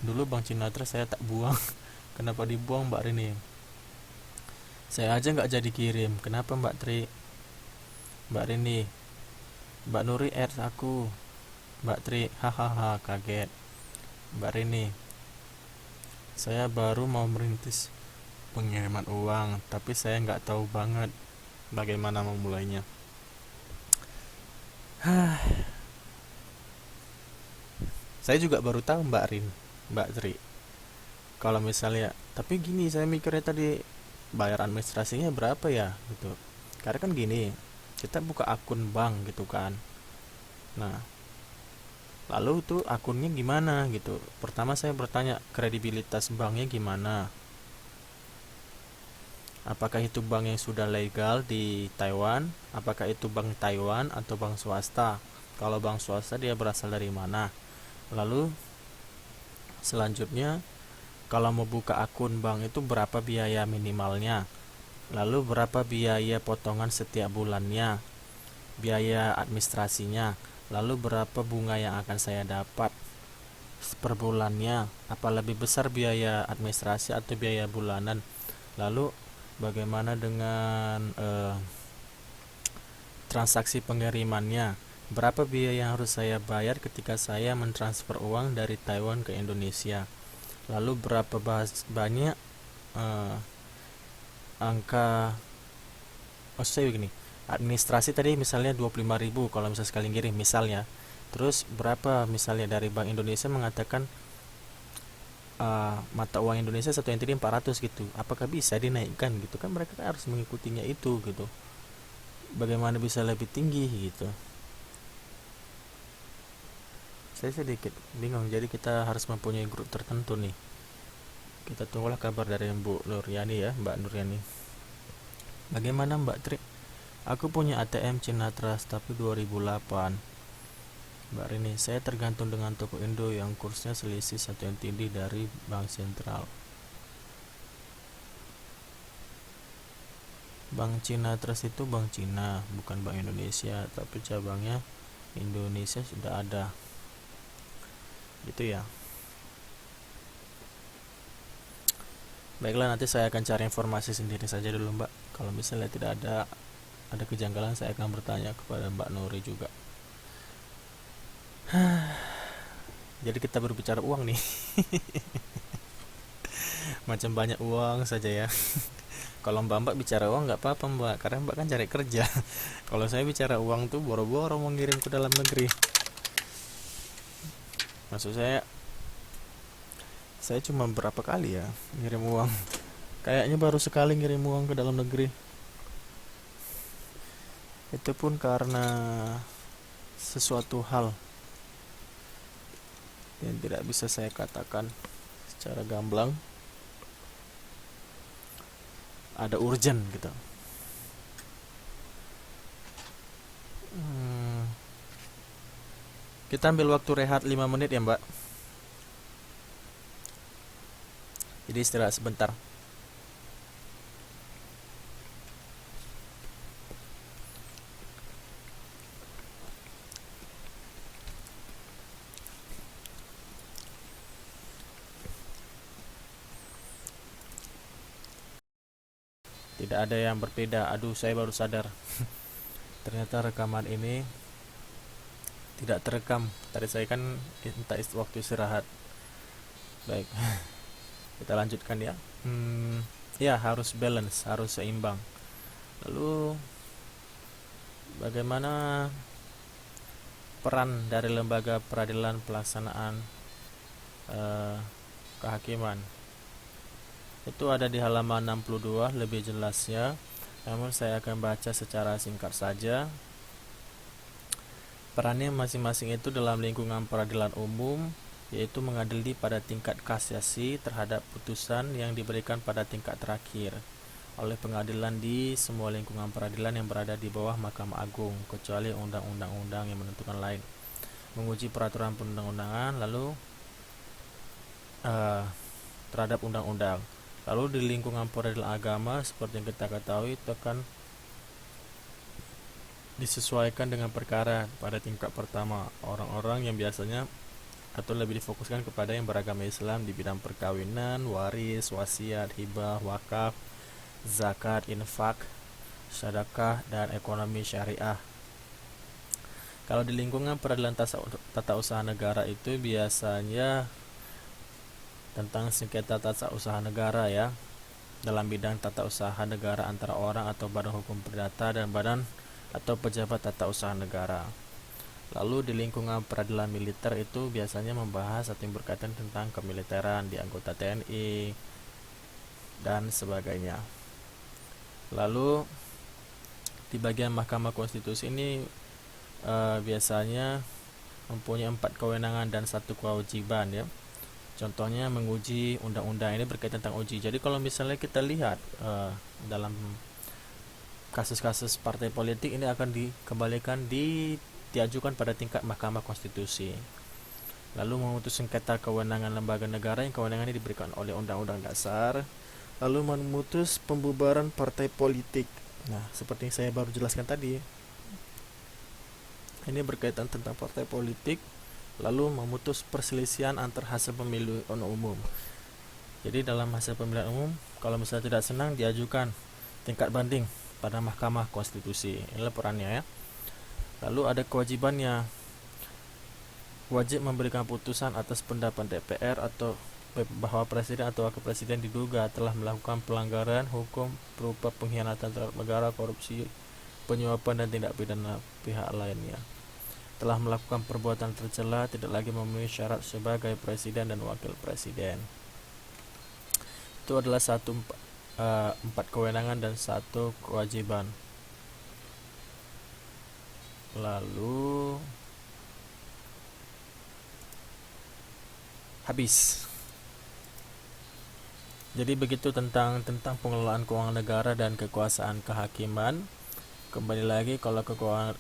Dulu Bang Cina Trust saya tak buang. Kenapa dibuang Mbak Rini? Saya aja nggak jadi kirim. Kenapa Mbak Tri? Mbak Rini, Mbak Nuri ads aku. Mbak Tri, hahaha, kaget. Mbak Rini, saya baru mau merintis pengiriman uang, tapi saya nggak tahu banget bagaimana memulainya. Saya juga baru tahu Mbak Rin, Mbak Tri. Kalau misalnya, tapi gini saya mikirnya tadi bayar administrasinya berapa ya gitu. Karena kan gini, kita buka akun bank gitu kan. Nah, lalu tuh akunnya gimana gitu. Pertama saya bertanya kredibilitas banknya gimana. Apakah itu bank yang sudah legal di Taiwan? Apakah itu bank Taiwan atau bank swasta? Kalau bank swasta dia berasal dari mana? Lalu selanjutnya kalau mau buka akun bank itu berapa biaya minimalnya? Lalu berapa biaya potongan setiap bulannya, biaya administrasinya, lalu berapa bunga yang akan saya dapat per bulannya, apa lebih besar biaya administrasi atau biaya bulanan, lalu bagaimana dengan transaksi pengirimannya, berapa biaya yang harus saya bayar ketika saya mentransfer uang dari Taiwan ke Indonesia, lalu berapa banyak eh, angka, maksud saya begini, administrasi tadi misalnya 25.000 kalau misalnya sekali ngirim misalnya, terus berapa misalnya dari Bank Indonesia mengatakan mata uang Indonesia satu entity 400 gitu, apakah bisa dinaikkan gitu kan, mereka kan harus mengikutinya itu gitu, bagaimana bisa lebih tinggi gitu. Saya sedikit bingung, jadi kita harus mempunyai grup tertentu nih. Kita tunggulah kabar dari Bu Nuryani ya, Mbak Nuryani. Bagaimana Mbak Tri? Aku punya ATM Cina Trust tapi 2008. Mbak Rini, saya tergantung dengan toko Indo yang kursnya selisih 1 NTD dari Bank Sentral. Bank Cina Trust itu Bank Cina, bukan Bank Indonesia, tapi cabangnya Indonesia sudah ada. Gitu ya. Baiklah, nanti saya akan cari informasi sendiri saja dulu Mbak. Kalau misalnya tidak ada kejanggalan, saya akan bertanya kepada Mbak Nuri juga. Jadi kita berbicara uang nih. Macam banyak uang saja ya. Kalau mbak bicara uang nggak apa-apa Mbak, karena Mbak kan cari kerja. Kalau saya bicara uang tuh boro-boro mau ngirim ke dalam negeri. Maksud saya cuma berapa kali ya ngirim uang. Kayaknya baru sekali ngirim uang ke dalam negeri. Itu pun karena sesuatu hal yang tidak bisa saya katakan secara gamblang. Ada urgent gitu. Kita ambil waktu rehat 5 menit ya Mbak. Jadi istirahat sebentar. Tidak ada yang berbeda. Aduh, saya baru sadar. Ternyata rekaman ini tidak terekam. Tadi saya kan minta waktu istirahat. Baik, kita lanjutkan ya. Ya, harus balance, harus seimbang. Lalu bagaimana peran dari lembaga peradilan pelaksanaan kehakiman? Itu ada di halaman 62 lebih jelasnya. Namun saya akan baca secara singkat saja. Perannya masing-masing itu dalam lingkungan peradilan umum, yaitu mengadili pada tingkat kasasi terhadap putusan yang diberikan pada tingkat terakhir oleh pengadilan di semua lingkungan peradilan yang berada di bawah Mahkamah Agung, kecuali undang-undang yang menentukan lain. Menguji peraturan perundang-undangan, lalu terhadap undang-undang. Lalu di lingkungan peradilan agama, seperti yang kita ketahui, itu akan disesuaikan dengan perkara pada tingkat pertama. Orang-orang yang biasanya atau lebih difokuskan kepada yang beragama Islam di bidang perkawinan, waris, wasiat, hibah, wakaf, zakat, infak, sedekah, dan ekonomi syariah. Kalau di lingkungan peradilan tata usaha negara itu biasanya tentang sengketa tata usaha negara ya, dalam bidang tata usaha negara antara orang atau badan hukum perdata dan badan atau pejabat tata usaha negara. Lalu di lingkungan peradilan militer itu biasanya membahas atau yang berkaitan tentang kemiliteran di anggota TNI dan sebagainya. Lalu di bagian Mahkamah Konstitusi ini biasanya mempunyai 4 kewenangan dan 1 kewajiban ya. Contohnya menguji undang-undang, ini berkaitan tentang uji. Jadi kalau misalnya kita lihat dalam kasus-kasus partai politik ini akan dikembalikan diajukan pada tingkat Mahkamah Konstitusi. Lalu memutus sengketa kewenangan lembaga negara yang kewenangan ini diberikan oleh Undang-Undang Dasar. Lalu memutus pembubaran partai politik. Nah, seperti yang saya baru jelaskan tadi, ini berkaitan tentang partai politik, lalu memutus perselisihan antar hasil pemilu umum. Jadi dalam hasil pemilihan umum, kalau misalnya tidak senang, diajukan tingkat banding pada Mahkamah Konstitusi. Inilah perannya ya. Lalu ada kewajibannya, wajib memberikan putusan atas pendapat DPR atau bahwa presiden atau wakil presiden diduga telah melakukan pelanggaran hukum berupa pengkhianatan terhadap negara, korupsi, penyuapan dan tindak pidana pihak lainnya, telah melakukan perbuatan tercela, tidak lagi memenuhi syarat sebagai presiden dan wakil presiden. Itu adalah empat kewenangan dan satu kewajiban. Lalu habis. Jadi begitu tentang pengelolaan keuangan negara dan kekuasaan kehakiman. Kembali lagi, kalau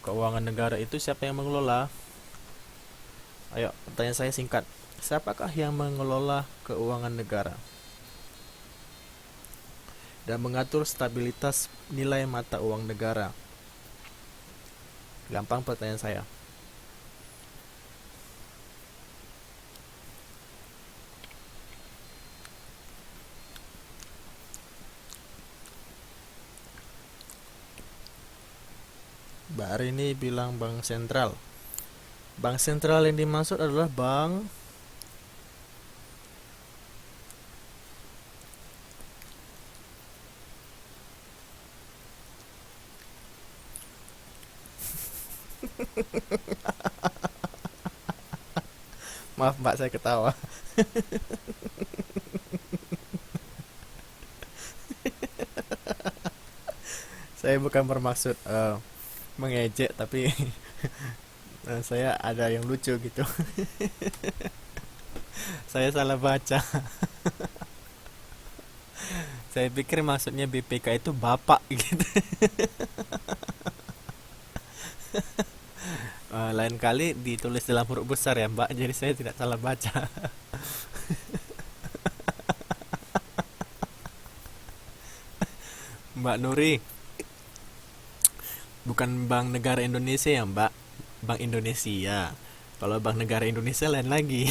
keuangan negara itu siapa yang mengelola? Ayo, pertanyaan saya singkat. Siapakah yang mengelola keuangan negara dan mengatur stabilitas nilai mata uang negara? Gampang pertanyaan saya. Mbak Arini bilang bank sentral. Bank sentral yang dimaksud adalah bank maaf Mbak, saya ketawa. Saya bukan bermaksud mengejek, tapi saya ada yang lucu gitu. Saya salah baca. Saya pikir maksudnya BPK itu bapak gitu. Lain kali ditulis dalam huruf besar ya Mbak, jadi saya tidak salah baca. Mbak Nuri, bukan Bank Negara Indonesia ya Mbak, Bank Indonesia. Kalau Bank Negara Indonesia lain lagi.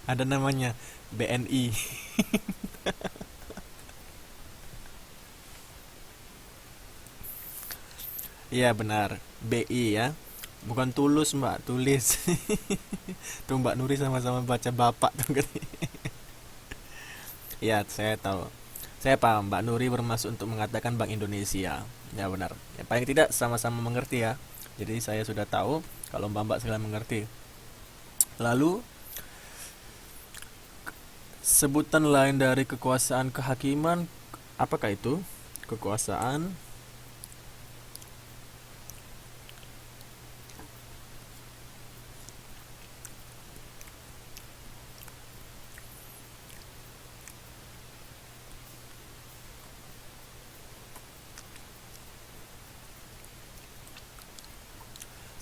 Ada namanya BNI. Iya benar, BI ya. Bukan tulus Mbak, tulis. Tuh Mbak Nuri sama-sama baca bapak tuh kan. Iya, saya tahu. Saya paham Mbak Nuri bermaksud untuk mengatakan Bank Indonesia. Ya benar. Ya, paling tidak sama-sama mengerti ya. Jadi saya sudah tahu kalau Mbak sekalian mengerti. Lalu sebutan lain dari kekuasaan kehakiman, apakah itu? Kekuasaan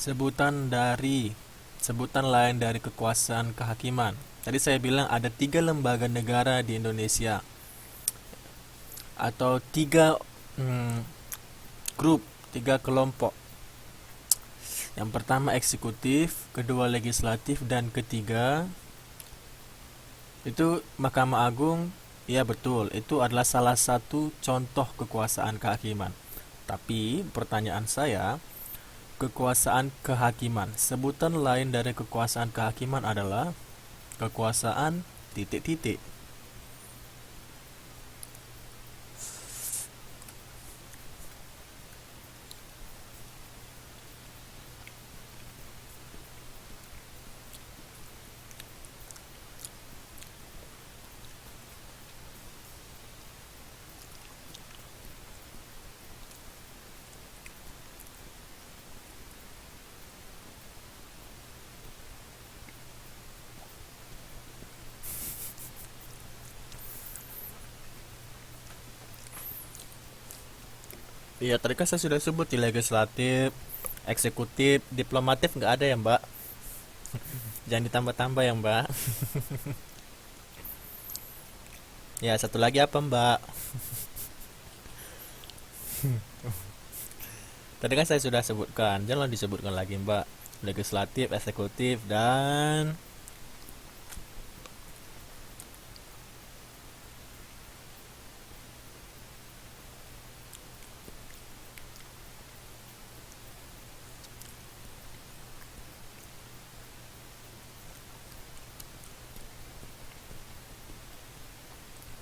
sebutan lain dari kekuasaan kehakiman. Tadi saya bilang ada 3 lembaga negara di Indonesia, atau 3 grup, 3 kelompok. Yang pertama eksekutif, kedua legislatif, dan ketiga itu Mahkamah Agung. Ya betul, itu adalah salah satu contoh kekuasaan kehakiman. Tapi pertanyaan saya, kekuasaan kehakiman, sebutan lain dari kekuasaan kehakiman adalah kekuasaan titik-titik. Iya, tadi kan saya sudah sebut di legislatif, eksekutif, diplomatif nggak ada ya Mbak. Jangan ditambah-tambah ya Mbak. Ya, satu lagi apa, Mbak? Tadi kan saya sudah sebutkan, jangan disebutkan lagi, Mbak. Legislatif, eksekutif, dan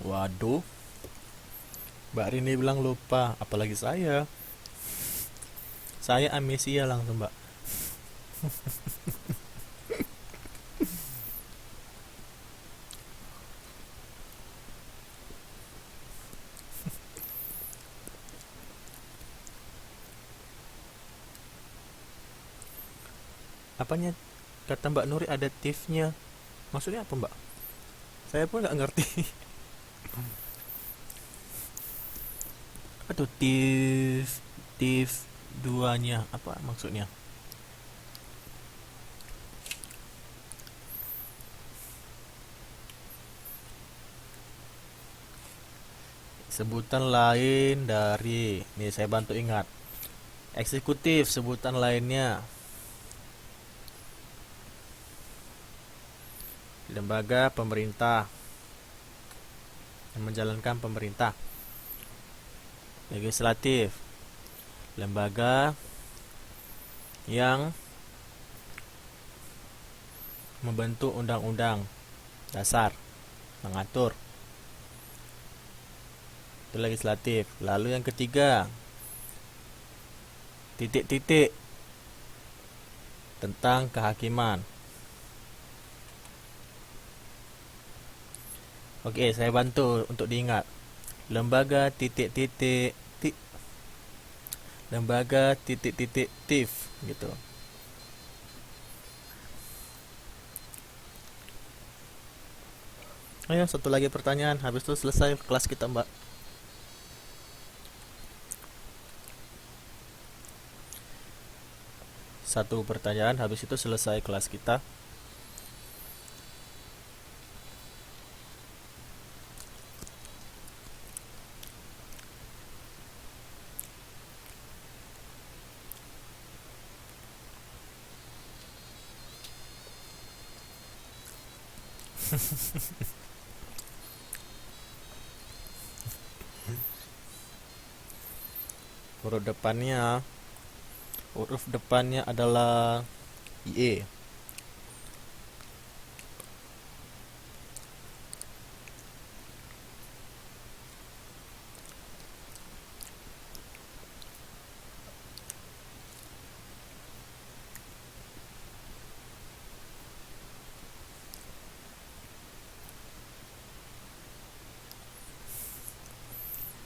waduh, Mbak Rini bilang lupa, apalagi saya. Saya amnesia langsung, Mbak. Apanya? Kata Mbak Nuri ada tifnya. Maksudnya apa, Mbak? Saya pun nggak ngerti. Aduh, tif duanya apa maksudnya? Sebutan lain dari, nih saya bantu ingat. Eksekutif, sebutan lainnya lembaga pemerintah yang menjalankan pemerintah. Legislatif, lembaga yang membentuk undang-undang dasar, mengatur. Itu legislatif. Lalu yang ketiga, titik-titik tentang kehakiman. Oke, saya bantu untuk diingat. Lembaga titik-titik lembaga titik-titik tif gitu. Ayo, satu lagi pertanyaan, habis itu selesai kelas kita, Mbak. Satu pertanyaan, habis itu selesai kelas kita. Huruf depannya huruf depannya adalah IE.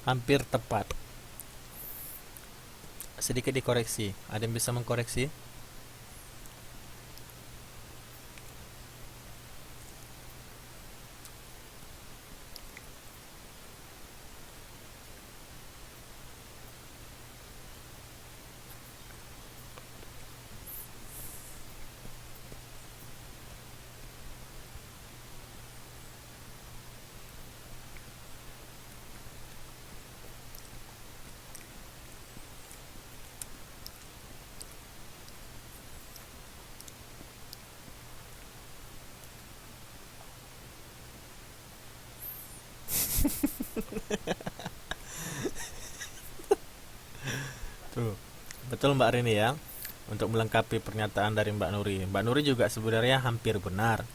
Hampir tepat. Sedikit dikoreksi. Ada yang bisa mengkoreksi? Tuh. Betul, Mbak Rini ya. Untuk melengkapi pernyataan dari Mbak Nuri. Mbak Nuri juga sebenarnya hampir benar.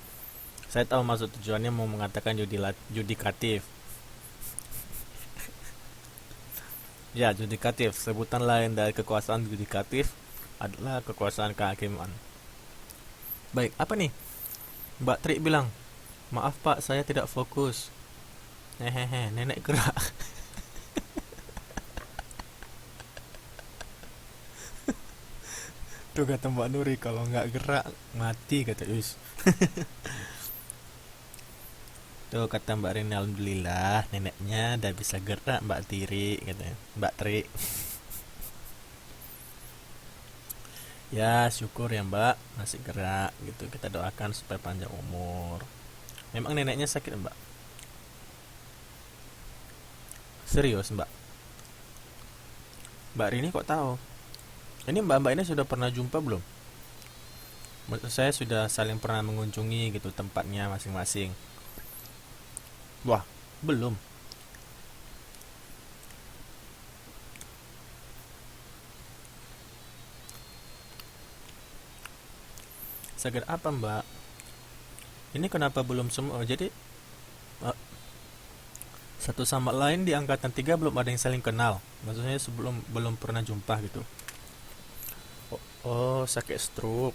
Saya tahu maksud tujuannya mau mengatakan judikatif. Ya, judikatif. Sebutan lain dari kekuasaan judikatif adalah kekuasaan kehakiman. Baik, apa nih? Mbak Tri bilang, maaf Pak, saya tidak fokus. Hehehe, nenek gerak. Tuh kata Mbak Nuri, kalau nggak gerak mati kata Us. Tuh kata Mbak Rini, alhamdulillah neneknya udah bisa gerak Mbak Tiri katanya. Mbak Tri. Ya syukur ya Mbak, masih gerak gitu. Kita doakan supaya panjang umur. Memang neneknya sakit Mbak? Serius mbak? Mbak Rini kok tahu? Ini mbak-mbak ini sudah pernah jumpa belum? Menurut saya sudah saling pernah mengunjungi gitu tempatnya masing-masing. Wah, belum. Sakit apa mbak? Ini kenapa belum semua? Jadi eh, satu sama lain di angkatan 3 belum ada yang saling kenal. Maksudnya sebelum belum pernah jumpa gitu. Oh, oh, sakit stroke.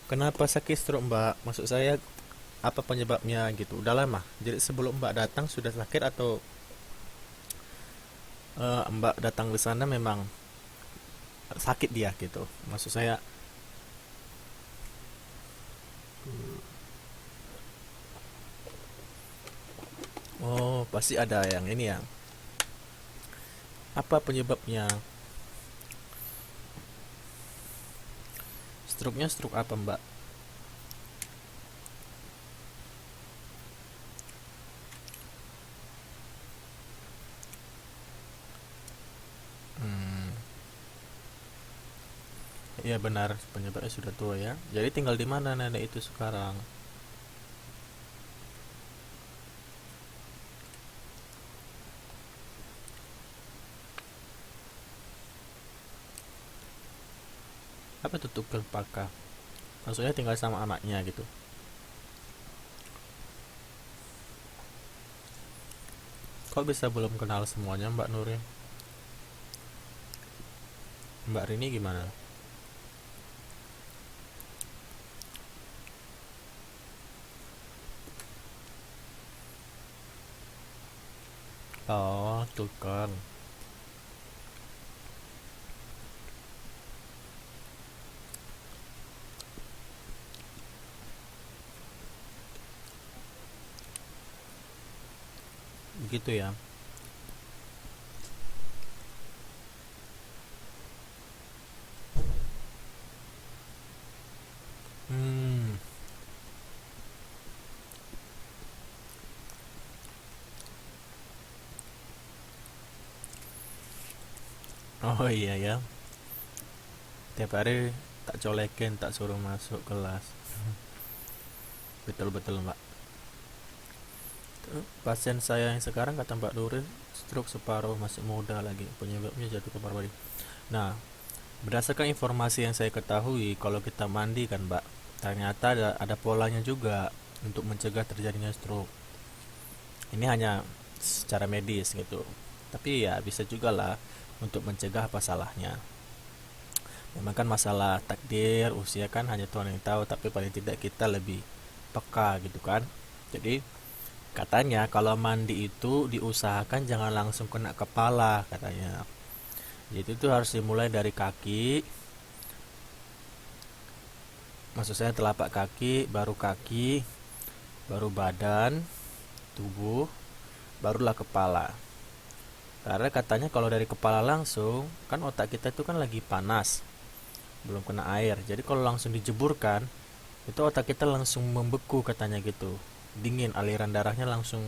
Kenapa sakit stroke mbak? Maksud saya apa penyebabnya gitu? Udah lama. Jadi sebelum mbak datang sudah sakit atau mbak datang ke sana memang sakit dia gitu? Maksud saya, oh pasti ada yang ini ya. Apa penyebabnya? Stroke-nya stroke apa mbak? Hmm, iya benar penyebabnya sudah tua ya. Jadi tinggal di mana nenek itu sekarang? Apa tutup kelpaka? Maksudnya tinggal sama anaknya gitu. Kok bisa belum kenal semuanya mbak Nurin? Mbak Rini gimana? Oh, tuh kan. Begitu ya. Hmm. Oh iya ya. Tiap hari tak colekin, tak suruh masuk kelas. Betul-betul mbak. Pasien saya yang sekarang kata Mbak Nurin stroke separuh, masih muda lagi, penyebabnya jatuh ke paru. Nah, berdasarkan informasi yang saya ketahui, kalau kita mandi kan Mbak, ternyata ada polanya juga untuk mencegah terjadinya stroke. Ini hanya secara medis gitu, tapi ya bisa juga lah untuk mencegah apa salahnya. Memang kan masalah takdir usia kan hanya Tuhan yang tahu, tapi paling tidak kita lebih peka gitu kan. Jadi katanya kalau mandi itu diusahakan jangan langsung kena kepala katanya. Jadi itu harus dimulai dari kaki, maksud saya telapak kaki, baru badan, tubuh, barulah kepala. Karena katanya kalau dari kepala langsung, kan otak kita itu kan lagi panas, belum kena air. Jadi kalau langsung dijeburkan, itu otak kita langsung membeku katanya gitu. Dingin, aliran darahnya langsung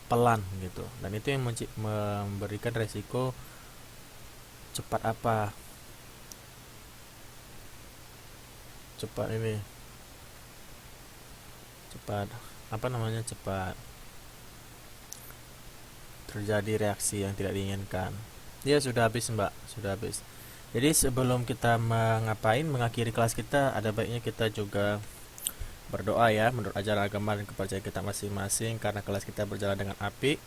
pelan gitu. Dan itu yang memberikan resiko cepat apa? Cepat ini, cepat apa namanya? Cepat terjadi reaksi yang tidak diinginkan. Ya sudah habis mbak, sudah habis. Jadi sebelum kita mengakhiri kelas kita, ada baiknya kita juga berdoa ya menurut ajaran agama dan kepercayaan kita masing-masing karena kelas kita berjalan dengan apik.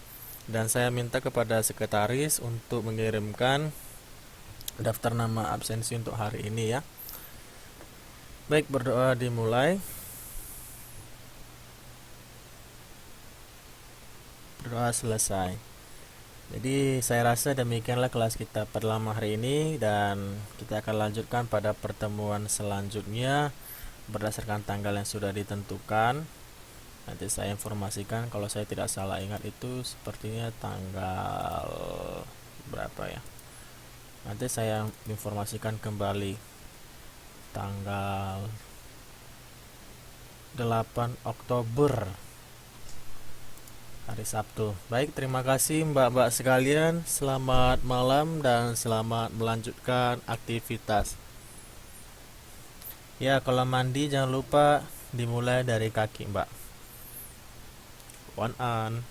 Dan saya minta kepada sekretaris untuk mengirimkan daftar nama absensi untuk hari ini ya. Baik, berdoa dimulai. Berdoa selesai. Jadi saya rasa demikianlah kelas kita pada malam hari ini, dan kita akan lanjutkan pada pertemuan selanjutnya berdasarkan tanggal yang sudah ditentukan. Nanti saya informasikan, kalau saya tidak salah ingat itu sepertinya tanggal berapa ya. Nanti saya informasikan kembali tanggal 8 Oktober hari Sabtu. Baik, terima kasih mbak-mbak sekalian. Selamat malam dan selamat melanjutkan aktivitas. Ya, kalau mandi jangan lupa dimulai dari kaki, mbak. One on.